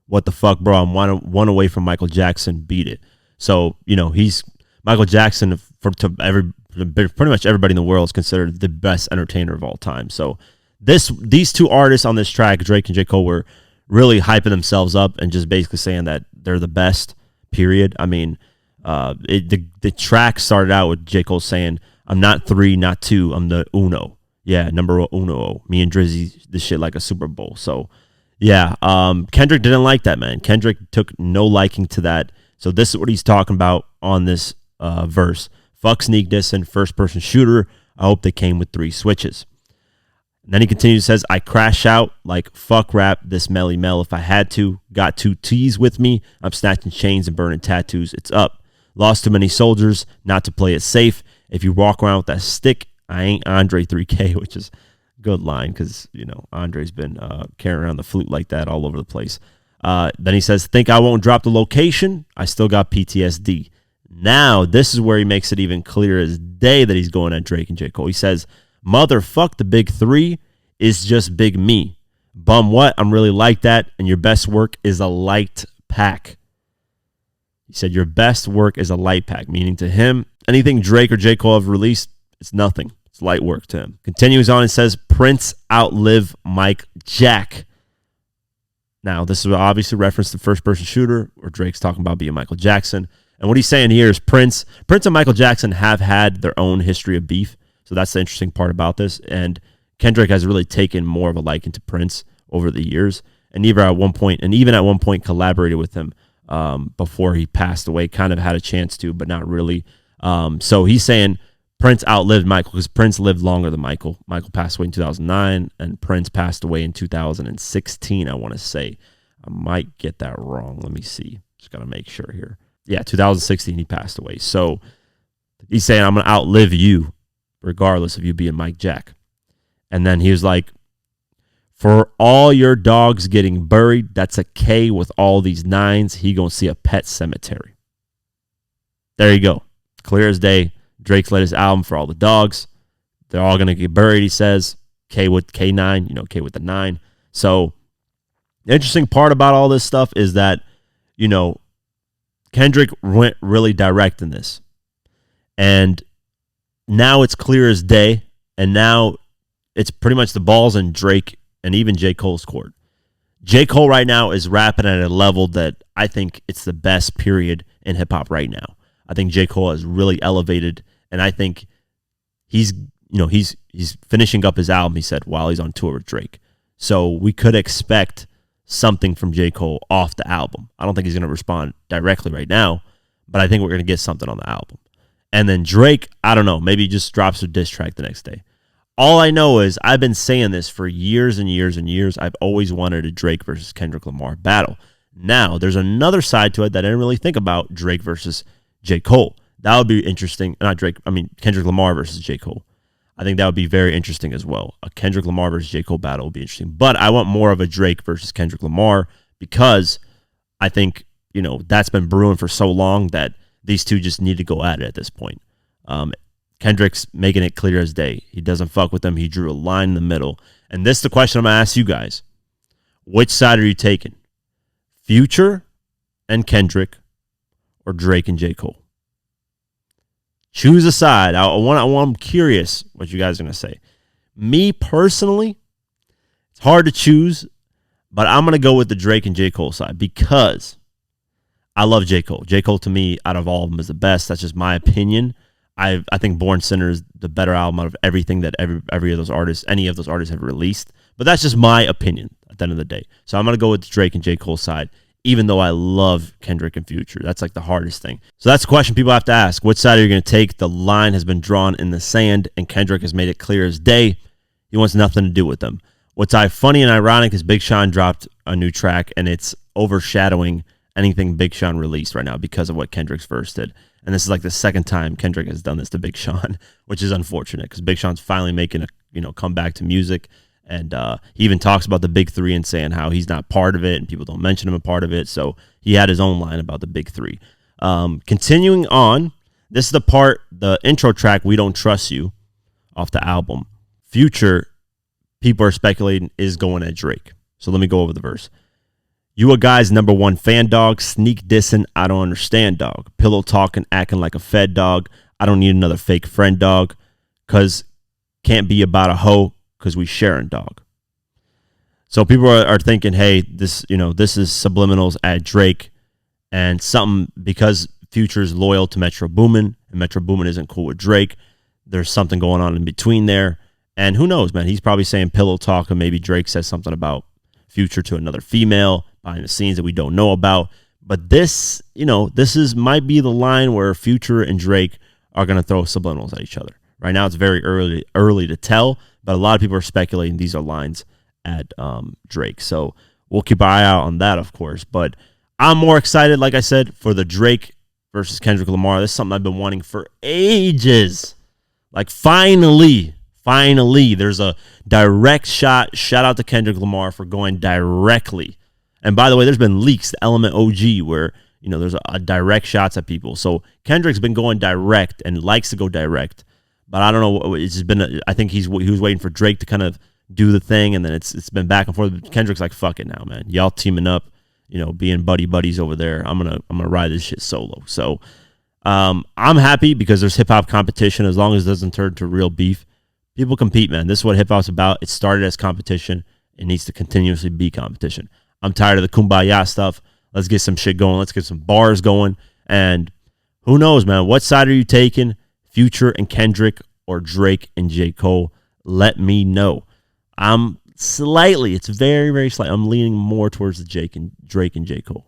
What the fuck, bro? I'm one away from Michael Jackson. Beat it. So, he's Michael Jackson pretty much everybody in the world is considered the best entertainer of all time. So these two artists on this track, Drake and J. Cole, were really hyping themselves up and just basically saying that they're the best, period. I mean, the track started out with J. Cole saying, I'm not 3, not 2, I'm the uno. Yeah, number uno. Me and Drizzy, this shit like a Super Bowl. So, yeah, Kendrick didn't like that, man. Kendrick took no liking to that. So this is what he's talking about on this verse. Fuck sneak dissing, first person shooter. I hope they came with 3 switches. And then he continues, says, I crash out like fuck rap this Melly Mel if I had to. Got 2 T's with me. I'm snatching chains and burning tattoos. It's up. Lost too many soldiers not to play it safe. If you walk around with that stick, I ain't Andre 3K, which is a good line because, Andre's been carrying around the flute like that all over the place. Then he says, think I won't drop the location? I still got PTSD. Now, this is where he makes it even clear as day that he's going at Drake and J. Cole. He says, motherfuck the big 3 is just big me. Bum what? I'm really like that, and your best work is a light pack. He said your best work is a light pack, meaning to him, anything Drake or J. Cole have released, it's nothing. It's light work to him. Continues on and says, Prince outlive Mike Jack. Now, this is obviously reference to first-person shooter, where Drake's talking about being Michael Jackson. And what he's saying here is Prince and Michael Jackson have had their own history of beef. So that's the interesting part about this. And Kendrick has really taken more of a liking to Prince over the years. And even at one point collaborated with him before he passed away, kind of had a chance to, but not really. So he's saying Prince outlived Michael because Prince lived longer than Michael. Michael passed away in 2009 and Prince passed away in 2016, I want to say. I might get that wrong. Let me see. Just got to make sure here. Yeah, 2016 he passed away. So he's saying I'm going to outlive you regardless of you being Mike Jack. And then he was like, for all your dogs getting buried, that's a K with all these 9s. He going to see a pet cemetery. There you go. Clear as day. Drake's latest album for all the dogs. They're all going to get buried, he says. K with K9, K with the 9. So the interesting part about all this stuff is that, Kendrick went really direct in this. And now it's clear as day. And now it's pretty much the balls in Drake and even J. Cole's court. J. Cole right now is rapping at a level that I think it's the best period in hip hop right now. I think J. Cole has really elevated, and I think he's finishing up his album, he said, while he's on tour with Drake. So we could expect something from J. Cole off the album. I don't think he's going to respond directly right now, but I think we're going to get something on the album. And then Drake, I don't know, maybe he just drops a diss track the next day. All I know is I've been saying this for years and years and years. I've always wanted a Drake versus Kendrick Lamar battle. Now, there's another side to it that I didn't really think about, Drake versus J. Cole. That would be interesting. Kendrick Lamar versus J. Cole. I think that would be very interesting as well. A Kendrick Lamar versus J. Cole battle would be interesting. But I want more of a Drake versus Kendrick Lamar because I think, that's been brewing for so long that these two just need to go at it at this point. Kendrick's making it clear as day. He doesn't fuck with them. He drew a line in the middle. And this is the question I'm going to ask you guys. Which side are you taking? Future and Kendrick or Drake and J. Cole? Choose a side. I'm curious what you guys are going to say. Me personally, it's hard to choose, but I'm going to go with the Drake and J. Cole side because I love J. Cole. J. Cole, to me, out of all of them, is the best. That's just my opinion. I think Born Sinner is the better album out of everything that any of those artists have released. But that's just my opinion at the end of the day. So I'm going to go with the Drake and J. Cole side, even though I love Kendrick and Future. That's like the hardest thing. So that's the question people have to ask. Which side are you going to take? The line has been drawn in the sand, and Kendrick has made it clear as day. He wants nothing to do with them. What's funny and ironic is Big Sean dropped a new track, and it's overshadowing anything Big Sean released right now because of what Kendrick's verse did. And this is like the second time Kendrick has done this to Big Sean, which is unfortunate because Big Sean's finally making a comeback to music. And he even talks about the big three and saying how he's not part of it and people don't mention him a part of it. So he had his own line about the big three. Continuing on, this is the intro track, We Don't Trust You, off the album. Future, people are speculating, is going at Drake. So let me go over the verse. You a guy's number one fan, dog. Sneak dissing, I don't understand, dog. Pillow talking, acting like a fed, dog. I don't need another fake friend, dog. Cause can't be about a hoe, cause we sharing, dog. So people are thinking, hey, this is subliminals at Drake, and something because Future's loyal to Metro Boomin, and Metro Boomin isn't cool with Drake. There's something going on in between there, and who knows, man? He's probably saying pillow talk, or maybe Drake says something about Future to another female behind the scenes that we don't know about. But this might be the line where Future and Drake are going to throw subliminals at each other. Right now, it's very early to tell, but a lot of people are speculating these are lines at Drake. So we'll keep an eye out on that, of course. But I'm more excited, like I said, for the Drake versus Kendrick Lamar. This is something I've been wanting for ages. Like, finally, there's a direct shot. Shout out to Kendrick Lamar for going directly. And by the way, there's been leaks, the Element OG, where there's a direct shots at people. So Kendrick's been going direct and likes to go direct. But I don't know. It's just been. I think he was waiting for Drake to kind of do the thing, and then it's been back and forth. Kendrick's like, fuck it now, man. Y'all teaming up, being buddies over there. I'm gonna ride this shit solo. So I'm happy because there's hip hop competition. As long as it doesn't turn to real beef, people compete, man. This is what hip hop's about. It started as competition. It needs to continuously be competition. I'm tired of the kumbaya stuff. Let's get some shit going. Let's get some bars going. And who knows, man? What side are you taking? Future and Kendrick or Drake and J. Cole? Let me know. It's very, very slight. I'm leaning more towards the Drake and J. Cole.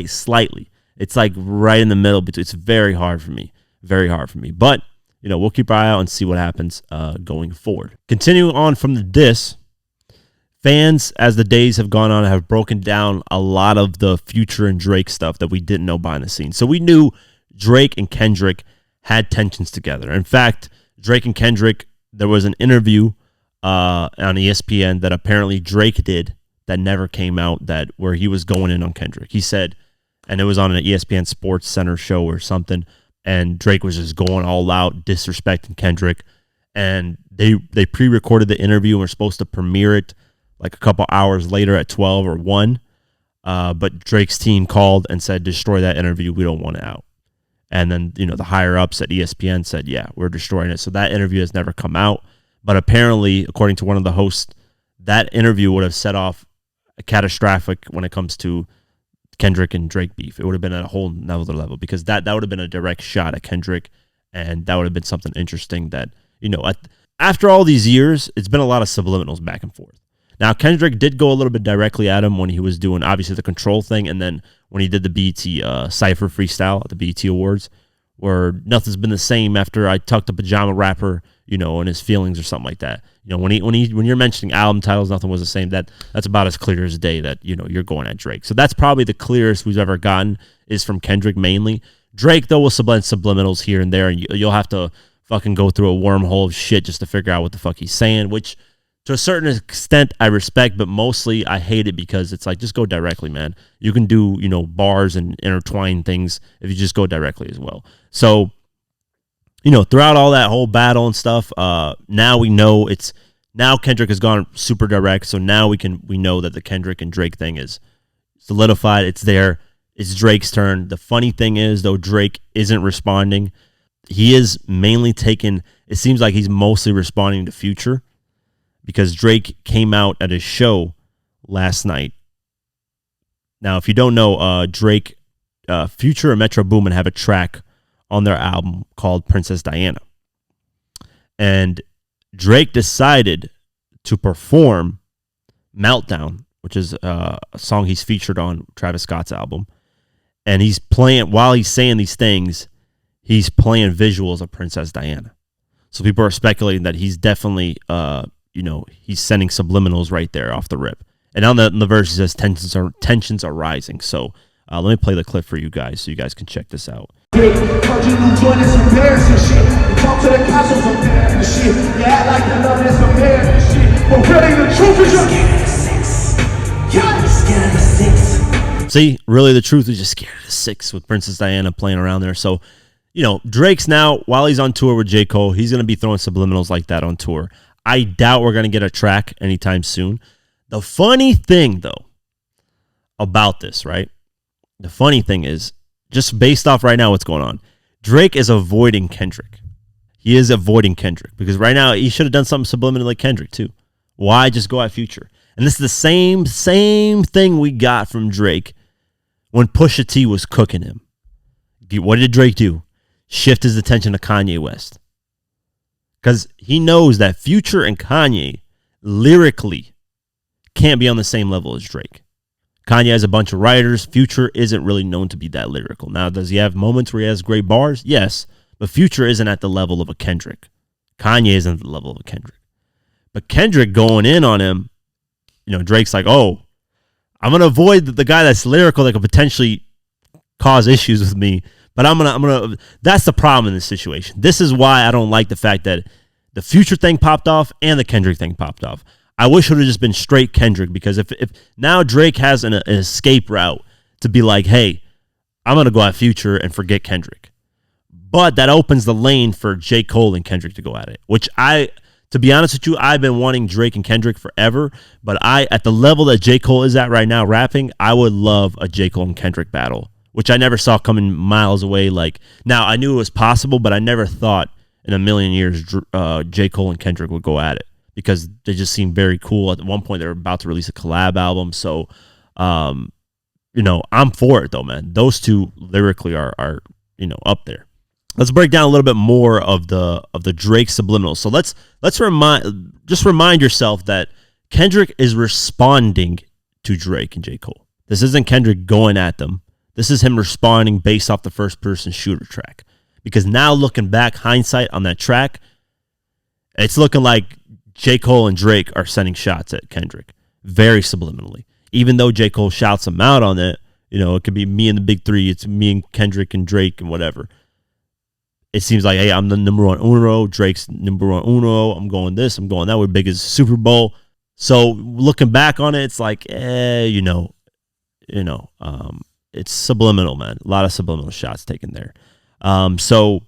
Slightly. It's like right in the middle. It's very hard for me. Very hard for me. But, we'll keep our eye out and see what happens going forward. Continuing on from the diss, fans, as the days have gone on, have broken down a lot of the Future and Drake stuff that we didn't know behind the scenes. So we knew Drake and Kendrick had tensions together. In fact, Drake and Kendrick, there was an interview on ESPN that apparently Drake did that never came out, where he was going in on Kendrick. He said, and it was on an ESPN Sports Center show or something, and Drake was just going all out, disrespecting Kendrick. And they pre-recorded the interview and were supposed to premiere it like a couple hours later at 12 or 1. But Drake's team called and said, destroy that interview. We don't want it out. And then, the higher-ups at ESPN said, yeah, we're destroying it. So that interview has never come out. But apparently, according to one of the hosts, that interview would have set off catastrophic when it comes to Kendrick and Drake beef. It would have been at a whole another level because that would have been a direct shot at Kendrick, and that would have been something interesting that, after all these years, it's been a lot of subliminals back and forth. Now, Kendrick did go a little bit directly at him when he was doing, obviously, the Control thing, and then when he did the BET Cypher freestyle at the BET Awards, where nothing's been the same after I tucked a pajama rapper, and his feelings or something like that. When you're mentioning album titles, nothing was the same. That's about as clear as day that, you're going at Drake. So that's probably the clearest we've ever gotten is from Kendrick mainly. Drake, though, will subliminals here and there, and you'll have to fucking go through a wormhole of shit just to figure out what the fuck he's saying, which to a certain extent I respect, but mostly I hate it because it's like, just go directly, man. You can do, bars and intertwine things if you just go directly as well. So, throughout all that whole battle and stuff, now we know now Kendrick has gone super direct, so now we know that the Kendrick and Drake thing is solidified. It's there. It's Drake's turn. The funny thing is, though, Drake isn't responding. He is mainly it seems like he's mostly responding to Future, because Drake came out at his show last night. Now, if you don't know, Drake, Future and Metro Boomin have a track on their album called Princess Diana. And Drake decided to perform Meltdown, which is a song he's featured on Travis Scott's album. And he's playing, while he's saying these things, he's playing visuals of Princess Diana. So people are speculating that he's definitely, he's sending subliminals right there off the rip. And on the verse, he says tensions are rising. So let me play the clip for you guys so you guys can check this out. See, really the truth is just scared of the 6 with Princess Diana playing around there. So, Drake's now, while he's on tour with J. Cole, he's going to be throwing subliminals like that on tour. I doubt we're going to get a track anytime soon. The funny thing, though, about this, right? The funny thing is, just based off right now what's going on, Drake is avoiding Kendrick. He is avoiding Kendrick because right now he should have done something subliminal like Kendrick too. Why just go at Future? And this is the same thing we got from Drake when Pusha T was cooking him. What did Drake do? Shift his attention to Kanye West. Because he knows that Future and Kanye lyrically can't be on the same level as Drake. Kanye has a bunch of writers. Future isn't really known to be that lyrical. Now, does he have moments where he has great bars? Yes. But Future isn't at the level of a Kendrick. Kanye isn't at the level of a Kendrick. But Kendrick going in on him, Drake's like, oh, I'm going to avoid the guy that's lyrical that could potentially cause issues with me. But I'm gonna. That's the problem in this situation. This is why I don't like the fact that the Future thing popped off and the Kendrick thing popped off. I wish it would have just been straight Kendrick, because if now Drake has an escape route to be like, hey, I'm gonna go at Future and forget Kendrick, but that opens the lane for J. Cole and Kendrick to go at it. Which to be honest with you, I've been wanting Drake and Kendrick forever, but at the level that J. Cole is at right now rapping, I would love a J. Cole and Kendrick battle, which I never saw coming miles away. Now I knew it was possible, but I never thought in a million years J. Cole and Kendrick would go at it, because they just seemed very cool. At one point, they were about to release a collab album. So, I'm for it though, man. Those two lyrically are up there. Let's break down a little bit more of the Drake subliminals. So let's remind yourself that Kendrick is responding to Drake and J. Cole. This isn't Kendrick going at them. This is him responding based off the first person shooter track. Because now looking back, hindsight on that track, it's looking like J. Cole and Drake are sending shots at Kendrick very subliminally. Even though J. Cole shouts him out on it, it could be me and the big three. It's me and Kendrick and Drake and whatever. It seems like, hey, I'm the number one uno. Drake's number one uno. I'm going this. I'm going that. We're big as Super Bowl. So looking back on it, it's like, it's subliminal, man. A lot of subliminal shots taken there. So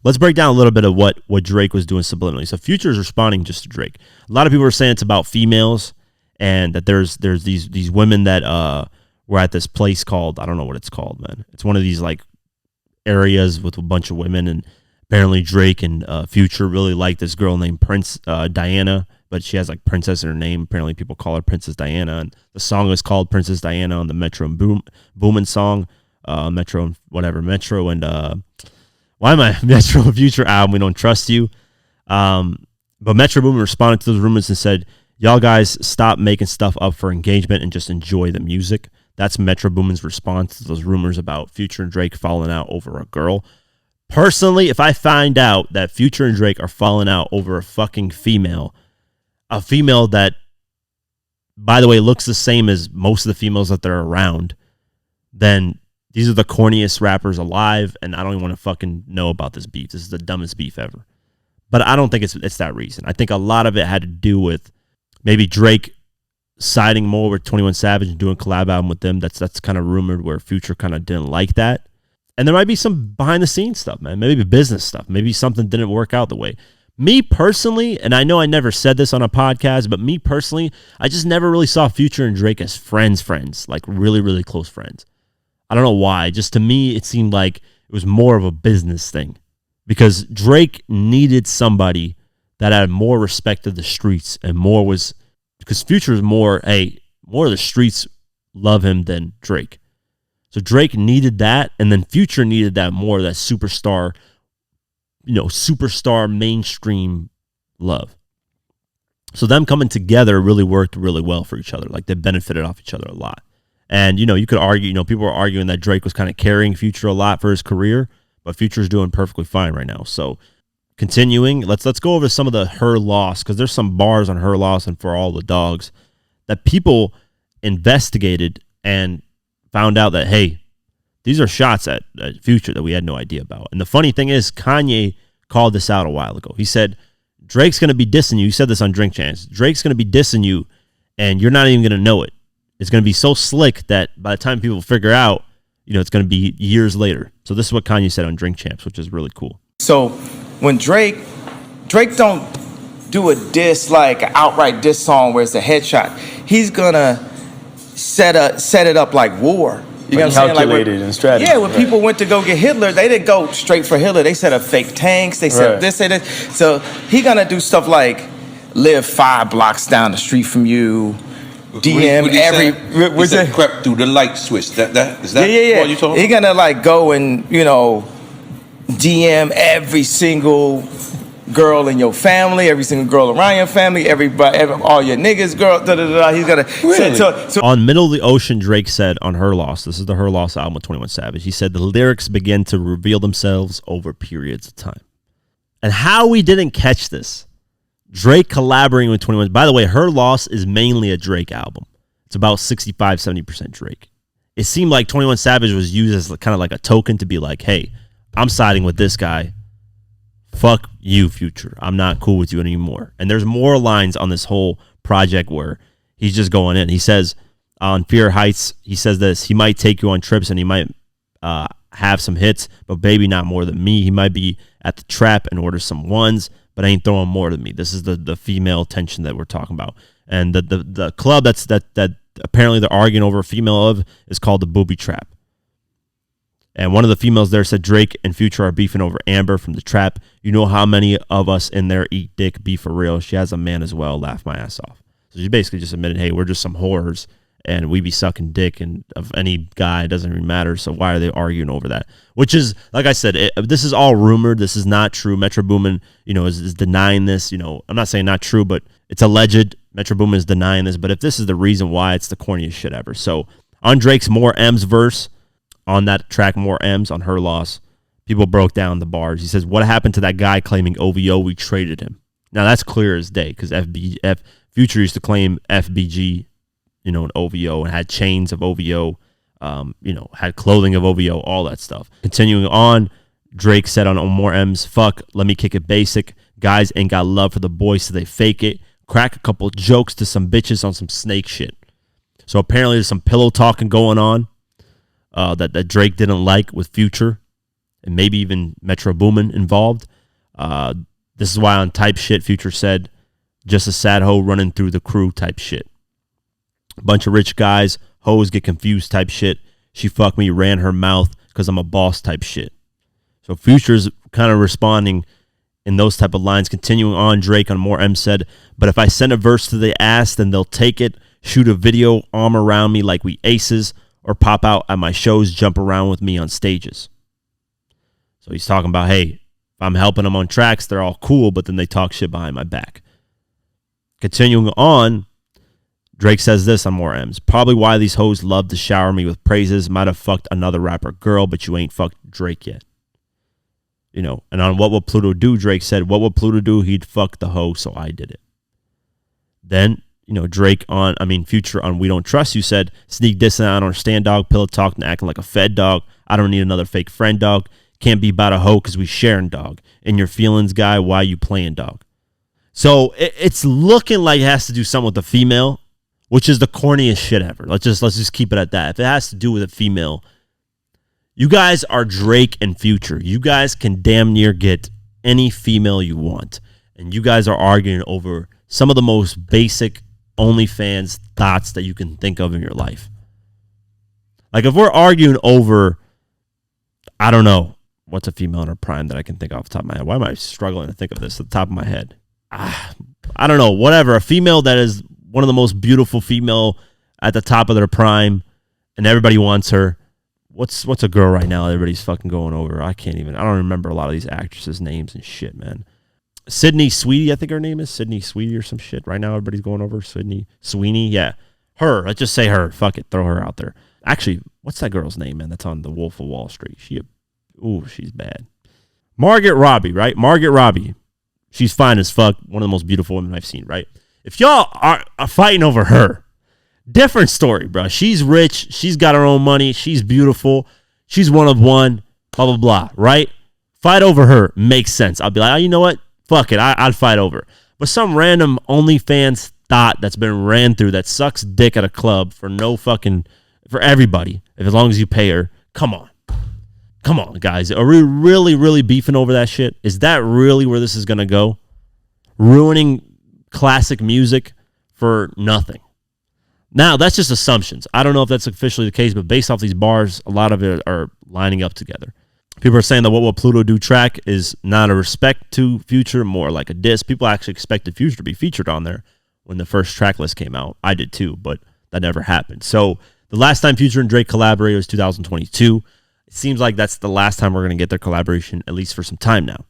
let's break down a little bit of what Drake was doing subliminally. So Future is responding just to Drake. A lot of people are saying it's about females, and that there's these women that were at this place called, I don't know what it's called, man. It's one of these areas with a bunch of women, and apparently Drake and Future really like this girl named Diana, but she has like Princess in her name. Apparently people call her Princess Diana, and the song is called Princess Diana on the Metro Boomin song, Metro and why am I Metro Future album, We Don't Trust You. But Metro Boomin responded to those rumors and said, y'all guys stop making stuff up for engagement and just enjoy the music. That's Metro Boomin's response to those rumors about Future and Drake falling out over a girl. Personally, if I find out that Future and Drake are falling out over a fucking female, a female that, by the way, looks the same as most of the females that they're around, then these are the corniest rappers alive, and I don't even want to fucking know about this beef. This is the dumbest beef ever. But I don't think it's that reason. I think a lot of it had to do with maybe Drake siding more with 21 Savage and doing a collab album with them. That's kind of rumored, where Future kind of didn't like that. And there might be some behind the scenes stuff, man. Maybe business stuff. Maybe something didn't work out the way. Me personally, and I know I never said this on a podcast, but me personally, I just never really saw Future and Drake as friends, like really, really close friends. I don't know why. Just to me, it seemed like it was more of a business thing, because Drake needed somebody that had more respect of the streets and more was, because Future is more of the streets love him than Drake. So Drake needed that, and then Future needed that more, that superstar mainstream love. So them coming together really worked really well for each other. Like, they benefited off each other a lot. And, you could argue, people were arguing that Drake was kind of carrying Future a lot for his career, but Future's doing perfectly fine right now. So continuing, let's go over some of the Her Loss, because there's some bars on Her Loss and For All the Dogs that people investigated and found out that, hey, these are shots at Future that we had no idea about. And the funny thing is, Kanye called this out a while ago. He said, Drake's going to be dissing you. He said this on Drink Champs. Drake's going to be dissing you, and you're not even going to know it. It's going to be so slick that by the time people figure out, it's going to be years later. So this is what Kanye said on Drink Champs, which is really cool. So when Drake don't do a diss, like an outright diss song where it's a headshot. He's going to set it up like war. You know what I'm saying? Calculated and strategy. Yeah, when people went to go get Hitler, they didn't go straight for Hitler. They set up fake tanks. They set up this, they did. So he gonna do stuff like live 5 blocks down the street from you, DM every. He said crept through the light switch. Is that yeah. what you talking about? He gonna like go and DM every single girl in your family, every single girl around your family, everybody, all your niggas, girl. He's gonna. Really? So on Middle of the Ocean, Drake said on Her Loss, this is the Her Loss album with 21 Savage, he said the lyrics begin to reveal themselves over periods of time. And how we didn't catch this, Drake collaborating with 21. By the way, Her Loss is mainly a Drake album. It's about 65-70% Drake. It seemed like 21 Savage was used as kind of like a token to be like, hey, I'm siding with this guy. Fuck you, Future. I'm not cool with you anymore. And there's more lines on this whole project where he's just going in. He says on Fear Heights, he says this, he might take you on trips and he might have some hits, but baby, not more than me. He might be at the trap and order some ones, but ain't throwing more than me. This is the female tension that we're talking about. And the club that apparently they're arguing over a female of is called the Booby Trap. And one of the females there said Drake and Future are beefing over Amber from the Trap. You know how many of us in there eat dick, be for real. She has a man as well. Laugh my ass off. So she basically just admitted, hey, we're just some whores and we be sucking dick, and of any guy, it doesn't even matter. So why are they arguing over that? Which is, like I said, this is all rumored. This is not true. Metro Boomin, is denying this. I'm not saying not true, but it's alleged. Metro Boomin is denying this. But if this is the reason why, it's the corniest shit ever. So on Drake's More M's verse, on that track, More M's, on Her Loss, people broke down the bars. He says, what happened to that guy claiming OVO? We traded him. Now, that's clear as day, because Future used to claim FBG, and OVO, and had chains of OVO, had clothing of OVO, all that stuff. Continuing on, Drake said on More M's, fuck, let me kick it basic. Guys ain't got love for the boys, so they fake it. Crack a couple jokes to some bitches on some snake shit. So apparently there's some pillow talking going on. That Drake didn't like with Future, and maybe even Metro Boomin involved. This is why on Type Shit, Future said, just a sad hoe running through the crew type shit. A bunch of rich guys, hoes get confused type shit. She fucked me, ran her mouth because I'm a boss type shit. So Future's kind of responding in those type of lines. Continuing on, Drake on More M said, but if I send a verse to the ass, then they'll take it, shoot a video, arm around me like we aces, or pop out at my shows, jump around with me on stages. So he's talking about, hey, if I'm helping them on tracks, they're all cool, but then they talk shit behind my back. Continuing on, Drake says this on More M's. Probably why these hoes love to shower me with praises. Might have fucked another rapper girl, but you ain't fucked Drake yet. You know, and on What Will Pluto Do, Drake said, what will Pluto do? He'd fuck the hoe, so I did it. Then, you know, Future on We Don't Trust You said, sneak dissing, I don't understand, dog. Pillow talking, acting like a fed dog. I don't need another fake friend, dog. Can't be about a hoe because we sharing, dog. In your feelings, guy, why you playing, dog? So it's looking like it has to do something with the female, which is the corniest shit ever. Let's just keep it at that. If it has to do with a female, you guys are Drake and Future. You guys can damn near get any female you want. And you guys are arguing over some of the most basic OnlyFans thoughts that you can think of in your life. Like if we're arguing over, I don't know, what's a female in her prime that I can think off the top of my head? Why am I struggling to think of this at the top of my head? I don't know, whatever. A female that is one of the most beautiful female at the top of their prime, and everybody wants her. What's a girl right now everybody's fucking going over? I don't remember a lot of these actresses' names and shit, man. Sydney Sweetie, I think her name is Sydney Sweetie or some shit. Right now everybody's going over Sydney Sweeney. Yeah, her. Let's just say her. Fuck it, throw her out there. Actually, what's that girl's name, man? That's on The Wolf of Wall Street. She's bad. Margaret Robbie, right? Margaret Robbie. She's fine as fuck. One of the most beautiful women I've seen, right? If y'all are fighting over her, different story, bro. She's rich. She's got her own money. She's beautiful. She's one of one, blah, blah, blah, right? Fight over her makes sense. I'll be like, oh, you know what? Fuck it. I'd fight over. But some random OnlyFans thought that's been ran through that sucks dick at a club for everybody, as long as you pay her. Come on. Come on, guys. Are we really, really beefing over that shit? Is that really where this is going to go? Ruining classic music for nothing. Now, that's just assumptions. I don't know if that's officially the case, but based off these bars, a lot of it are lining up together. People are saying that What Will Pluto Do track is not a respect to Future, more like a diss. People actually expected Future to be featured on there when the first track list came out. I did too, but that never happened. So the last time Future and Drake collaborated was 2022. It seems like that's the last time we're going to get their collaboration, at least for some time now.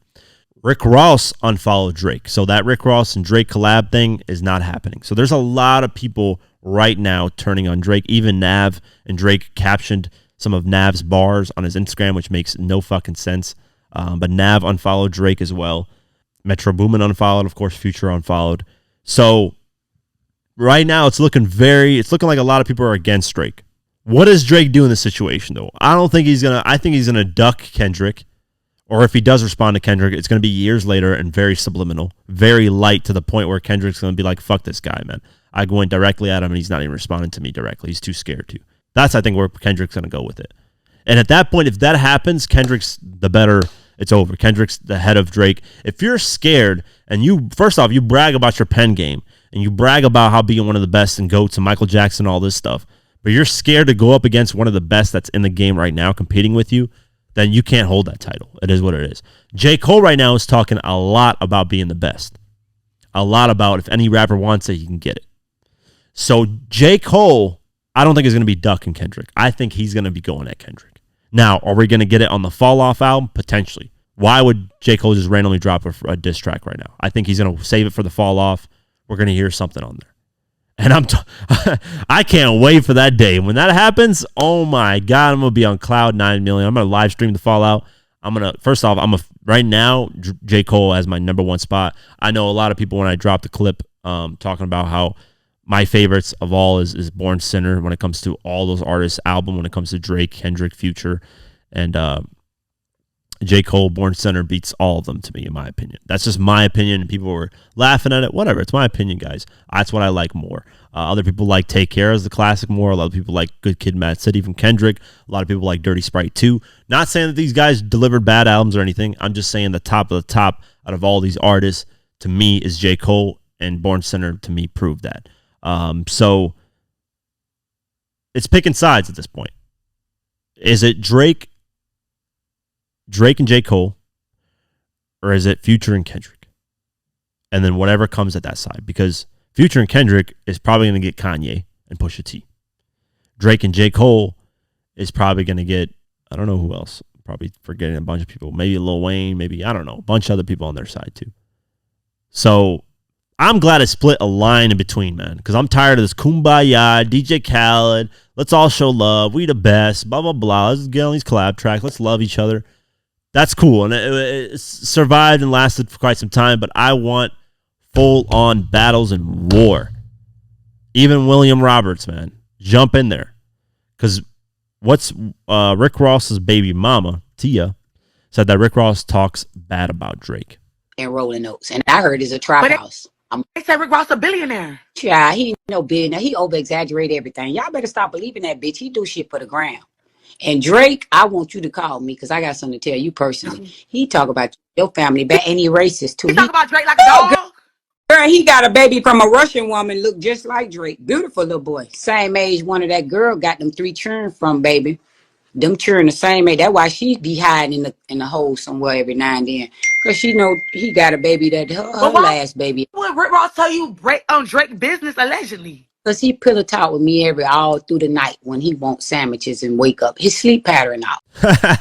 Rick Ross unfollowed Drake. So that Rick Ross and Drake collab thing is not happening. So there's a lot of people right now turning on Drake. Even Nav and Drake captioned some of Nav's bars on his Instagram, which makes no fucking sense. But Nav unfollowed Drake as well. Metro Boomin unfollowed. Of course, Future unfollowed. So right now it's looking like a lot of people are against Drake. What does Drake do in this situation, though? I think he's gonna duck Kendrick. Or if he does respond to Kendrick, it's going to be years later and very subliminal, very light, to the point where Kendrick's going to be like, fuck this guy, man. I went directly at him and he's not even responding to me directly. He's too scared to. That's, I think, where Kendrick's going to go with it. And at that point, if that happens, Kendrick's the better. It's over. Kendrick's the head of Drake. If you're scared and you brag about your pen game and you brag about how being one of the best and GOATs and Michael Jackson, all this stuff, but you're scared to go up against one of the best that's in the game right now competing with you, then you can't hold that title. It is what it is. J. Cole right now is talking a lot about being the best. A lot about if any rapper wants it, he can get it. So J. Cole, I don't think is going to be ducking Kendrick. I think he's going to be going at Kendrick. Now, are we going to get it on the Fall Off album? Potentially. Why would J. Cole just randomly drop a diss track right now? I think he's going to save it for the Fall Off. We're going to hear something on there. And I can't wait for that day. When that happens, oh my God, I'm going to be on cloud 9 million. I'm going to live stream the Fallout. Right now, J. Cole has my number one spot. I know a lot of people, when I dropped the clip talking about how my favorites of all is Born Sinner when it comes to all those artists' album, when it comes to Drake, Kendrick, Future, and J. Cole, Born Sinner beats all of them to me, in my opinion. That's just my opinion. People were laughing at it. Whatever. It's my opinion, guys. That's what I like more. Other people like Take Care as the classic more. A lot of people like Good Kid, Mad City from Kendrick. A lot of people like Dirty Sprite 2. Not saying that these guys delivered bad albums or anything. I'm just saying the top of the top out of all these artists, to me, is J. Cole, and Born Sinner, to me, proved that. So it's picking sides at this point. Is it Drake and J. Cole, or is it Future and Kendrick? And then whatever comes at that side, because Future and Kendrick is probably going to get Kanye and Pusha T. Drake and J. Cole is probably going to get, I don't know who else. Probably forgetting a bunch of people. Maybe Lil Wayne, maybe, I don't know, a bunch of other people on their side too. So I'm glad I split a line in between, man, because I'm tired of this kumbaya, DJ Khaled, let's all show love, we the best, blah, blah, blah. Let's get on these collab tracks, let's love each other. That's cool, and it survived and lasted for quite some time, but I want full-on battles and war. Even William Roberts, man, jump in there. Because what's Rick Ross's baby mama, Tia, said that Rick Ross talks bad about Drake. And Rolling Oaks. And I heard it's a trap house. They said Rick Ross a billionaire. Yeah, he ain't no billionaire. He over-exaggerate everything. Y'all better stop believing that bitch. He do shit for the gram. And Drake, I want you to call me because I got something to tell you personally. He talk about your family bad, and he racist too. He talk about Drake like a dog. Girl, he got a baby from a Russian woman, look just like Drake. Beautiful little boy. Same age one of that girl got them 3 children from, baby. Them children the same age. That's why she be hiding in the hole somewhere every now and then. Because she know he got a baby that her last baby. What Rick Ross tell you Drake business allegedly? Because he pillow talk with me all through the night when he wants sandwiches and wake up. His sleep pattern out.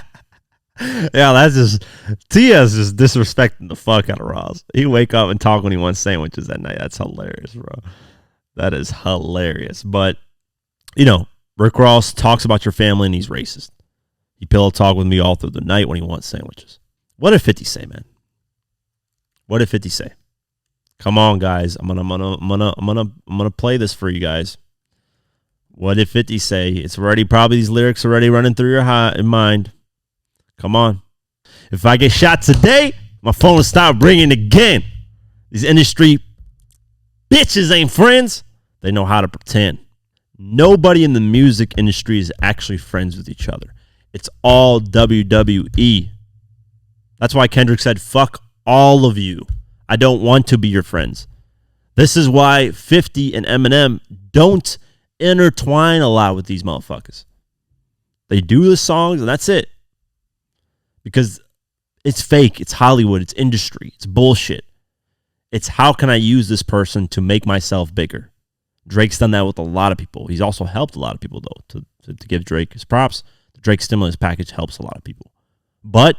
Yeah, that's just Tia's just disrespecting the fuck out of Ross. He wake up and talk when he wants sandwiches at night. That's hilarious, bro. That is hilarious. But you know, Rick Ross talks about your family and he's racist. He pillow talk with me all through the night when he wants sandwiches. What did 50 say, man? What did 50 say? Come on, guys. I'm gonna play this for you guys. What did 50 say? It's already probably these lyrics already running through your mind. Come on. If I get shot today, my phone will stop ringing again. These industry bitches ain't friends. They know how to pretend. Nobody in the music industry is actually friends with each other. It's all WWE. That's why Kendrick said, fuck all of you. I don't want to be your friends. This is why 50 and Eminem don't intertwine a lot with these motherfuckers. They do the songs and that's it. Because it's fake, it's Hollywood, it's industry, it's bullshit. It's how can I use this person to make myself bigger? Drake's done that with a lot of people. He's also helped a lot of people, though, to give Drake his props. The Drake stimulus package helps a lot of people. But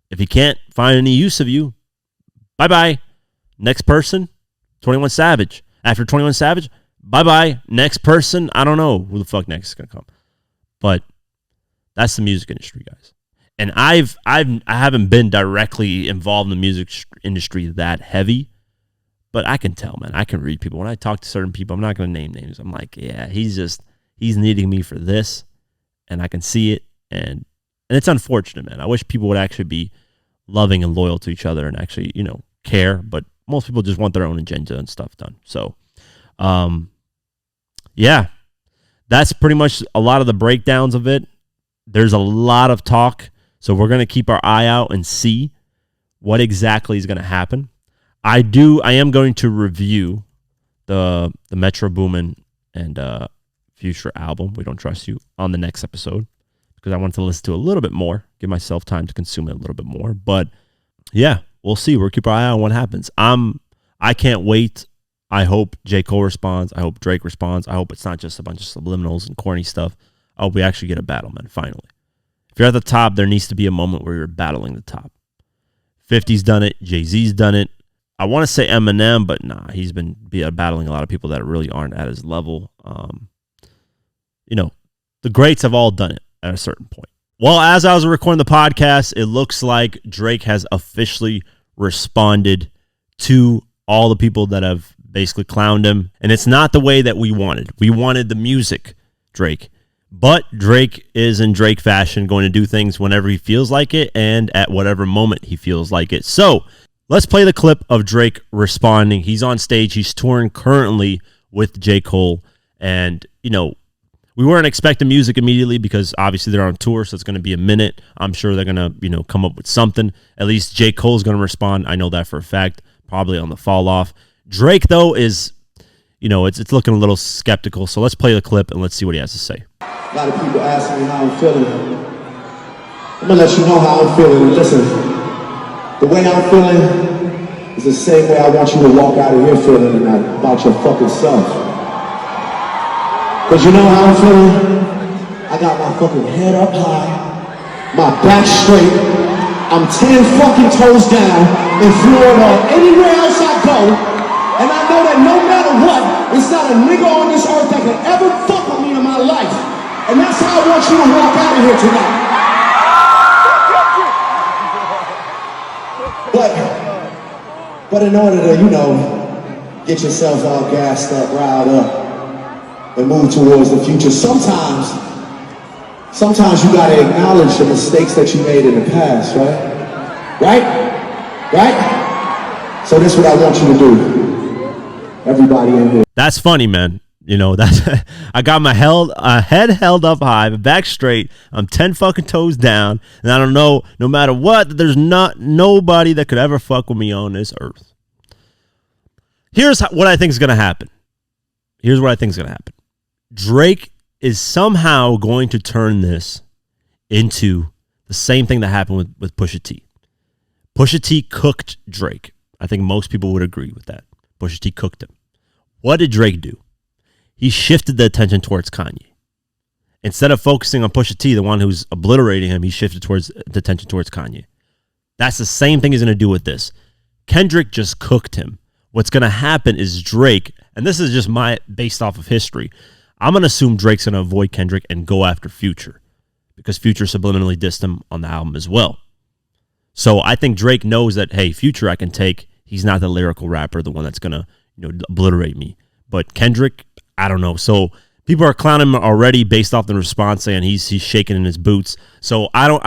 if he can't find any use of you, bye-bye. Next person, 21 Savage. After 21 Savage, bye-bye. Next person, I don't know who the fuck next is going to come. But that's the music industry, guys. And I haven't been directly involved in the music industry that heavy, but I can tell, man. I can read people. When I talk to certain people, I'm not going to name names. I'm like, yeah, he's needing me for this, and I can see it, and it's unfortunate, man. I wish people would actually be loving and loyal to each other and actually, care, but most people just want their own agenda and stuff done. So, yeah, that's pretty much a lot of the breakdowns of it. There's a lot of talk. So we're going to keep our eye out and see what exactly is going to happen. I am going to review the Metro Boomin and Future album, We Don't Trust You, on the next episode because I wanted to listen to a little bit more, give myself time to consume it a little bit more. But yeah, we'll see. We'll keep our eye on what happens. I can't wait. I hope J. Cole responds. I hope Drake responds. I hope it's not just a bunch of subliminals and corny stuff. I hope we actually get a battle, man, finally. If you're at the top, there needs to be a moment where you're battling the top. 50's done it. Jay-Z's done it. I want to say Eminem, but nah, he's been battling a lot of people that really aren't at his level. The greats have all done it at a certain point. Well, as I was recording the podcast, it looks like Drake has officially responded to all the people that have basically clowned him. And it's not the way that we wanted. We wanted the music, Drake. But Drake is in Drake fashion going to do things whenever he feels like it and at whatever moment he feels like it. So let's play the clip of Drake responding. He's on stage. He's touring currently with J. Cole. And, we weren't expecting music immediately because obviously they're on tour, so it's going to be a minute. I'm sure they're going to, come up with something. At least J. Cole's going to respond. I know that for a fact, probably on the fall off. Drake, though, is, it's looking a little skeptical. So let's play the clip and let's see what he has to say. A lot of people ask me how I'm feeling. I'm gonna let you know how I'm feeling. Listen, The way I'm feeling is the same way I want you to walk out of here feeling tonight about your fucking self. Cause you know how I'm feeling? I got my fucking head up high, my back straight, I'm 10 fucking toes down in Florida or anywhere else I go, and I know that no matter what, it's not a nigga on this earth that can ever fuck with me in my life. And that's how I want you to walk out of here tonight. But in order to, get yourself all gassed up, riled up, and move towards the future, sometimes you gotta acknowledge the mistakes that you made in the past, right? Right? So this is what I want you to do. Everybody in here. That's funny, man. That's I got my head held up high, my back straight. I'm 10 fucking toes down, and I don't know, no matter what, there's not nobody that could ever fuck with me on this earth. Here's what I think is gonna happen. Drake is somehow going to turn this into the same thing that happened with Pusha T. Pusha T cooked Drake. I think most people would agree with that. Pusha T cooked him. What did Drake do? He shifted the attention towards Kanye. Instead of focusing on Pusha T, the one who's obliterating him, he shifted the attention towards Kanye. That's the same thing he's going to do with this. Kendrick just cooked him. What's going to happen is Drake, and this is just based off of history, I'm going to assume Drake's going to avoid Kendrick and go after Future, because Future subliminally dissed him on the album as well. So I think Drake knows that, hey, Future I can take. He's not the lyrical rapper, the one that's going to obliterate me. But Kendrick, I don't know. So people are clowning him already based off the response, saying he's shaking in his boots. So I'm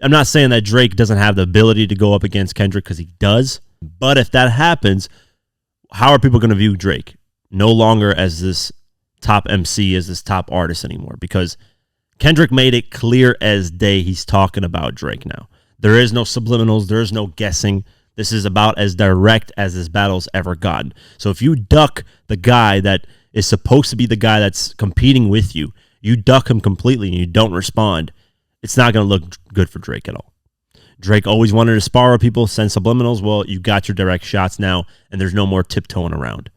not saying that Drake doesn't have the ability to go up against Kendrick, because he does. But if that happens, how are people going to view Drake? No longer as this top MC, as this top artist anymore, because Kendrick made it clear as day he's talking about Drake now. There is no subliminals. There is no guessing. This is about as direct as this battle's ever gotten. So if you duck the guy that is supposed to be the guy that's competing with you, you duck him completely and you don't respond, it's not going to look good for Drake at all. Drake always wanted to spar with people, send subliminals. Well, you got your direct shots now, and there's no more tiptoeing around.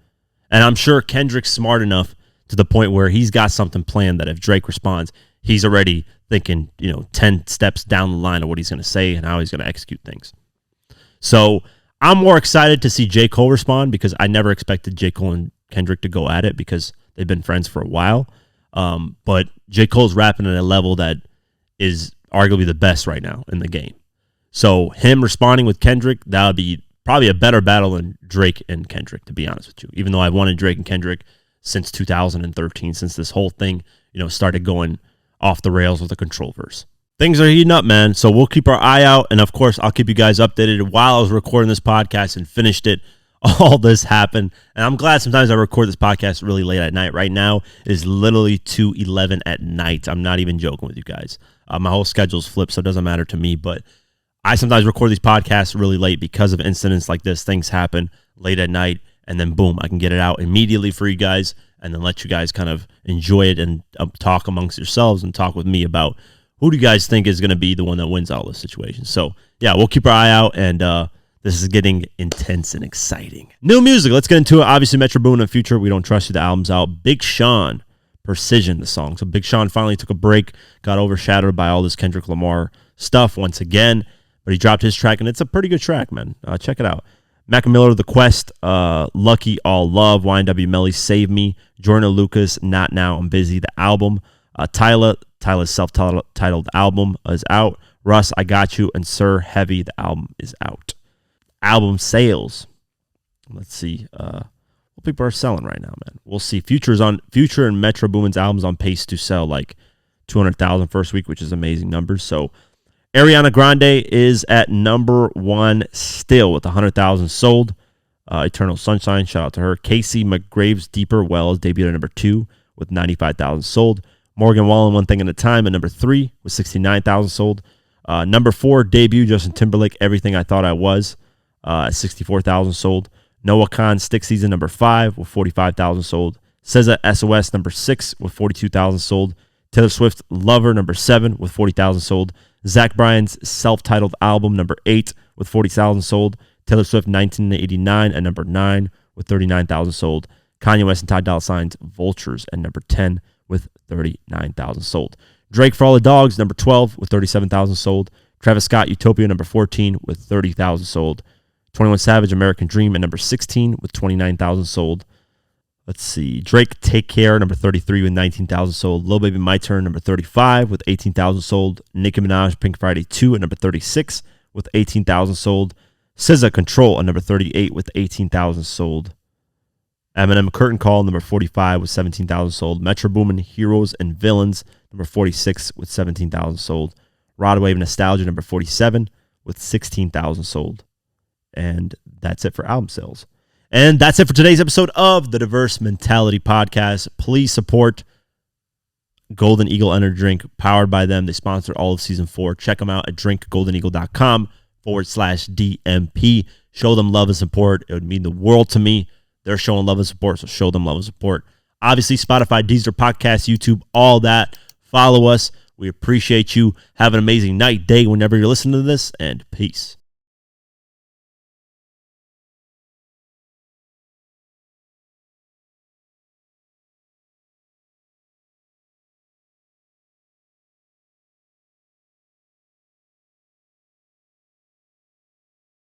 And I'm sure Kendrick's smart enough to the point where he's got something planned that if Drake responds, he's already thinking, 10 steps down the line of what he's going to say and how he's going to execute things. So I'm more excited to see J. Cole respond, because I never expected J. Cole and Kendrick to go at it, because they've been friends for a while. But J. Cole's rapping at a level that is arguably the best right now in the game. So him responding with Kendrick, that would be probably a better battle than Drake and Kendrick, to be honest with you. Even though I've wanted Drake and Kendrick since 2013, since this whole thing, started going off the rails with the Control verse. Things are heating up, man. So we'll keep our eye out. And of course, I'll keep you guys updated. While I was recording this podcast and finished it, all this happened. And I'm glad sometimes I record this podcast really late at night. Right now, it is literally 2:11 at night. I'm not even joking with you guys. My whole schedule's flipped, so it doesn't matter to me. But I sometimes record these podcasts really late because of incidents like this. Things happen late at night, and then boom, I can get it out immediately for you guys, and then let you guys kind of enjoy it and talk amongst yourselves and talk with me about who do you guys think is going to be the one that wins all this situation. So yeah, we'll keep our eye out, and this is getting intense and exciting. New music, let's get into it. Obviously, Metro Boomin and Future, We Don't Trust You, the album's out. Big Sean, Precision, the song. So Big Sean finally took a break, got overshadowed by all this Kendrick Lamar stuff once again, but he dropped his track, and it's a pretty good track, man. Check it out. Mac Miller, The Quest, Lucky, All Love, YNW Melly, Save Me, Jordan Lucas, Not Now, I'm Busy, the album. Tyler's self-titled album is out. Russ, I Got You, and Sir Heavy, the album is out. Album sales. Let's see. What people are selling right now, man. We'll see. Future and Metro Boomin's albums on pace to sell like 200,000 first week, which is amazing numbers. So Ariana Grande is at number 1 still with 100,000 sold. Eternal Sunshine, shout out to her. Casey McGrave's Deeper Wells debuted at number 2 with 95,000 sold. Morgan Wallen, One Thing at a Time, at number 3 with 69,000 sold. Number 4 debut, Justin Timberlake, Everything I Thought I Was, at 64,000 sold. Noah Khan, Stick Season, number 5 with 45,000 sold. SZA, SOS, number 6 with 42,000 sold. Taylor Swift, Lover, number 7 with 40,000 sold. Zach Bryan's self-titled album, number 8 with 40,000 sold. Taylor Swift, 1989 at number 9 with 39,000 sold. Kanye West and Ty Dolla Sign's Vultures at number 10 with 39,000 sold. Drake, For All the Dogs, number 12 with 37,000 sold. Travis Scott, Utopia, number 14 with 30,000 sold. 21 Savage, American Dream at number 16 with 29,000 sold. Let's see. Drake, Take Care, number 33 with 19,000 sold. Lil Baby, My Turn, number 35 with 18,000 sold. Nicki Minaj, Pink Friday 2 at number 36 with 18,000 sold. SZA, Control at number 38 with 18,000 sold. Eminem, Curtain Call, number 45 with 17,000 sold. Metro Boomin, Heroes and Villains, number 46 with 17,000 sold. Rod Wave, Nostalgia, number 47 with 16,000 sold. And that's it for album sales. And that's it for today's episode of the Diverse Mentality Podcast. Please support Golden Eagle Energy Drink, powered by them. They sponsor all of season 4. Check them out at drinkgoldeneagle.com/DMP. Show them love and support. It would mean the world to me. They're showing love and support, so show them love and support. Obviously, Spotify, Deezer, Podcast, YouTube, all that. Follow us. We appreciate you. Have an amazing night, day, whenever you're listening to this, and peace.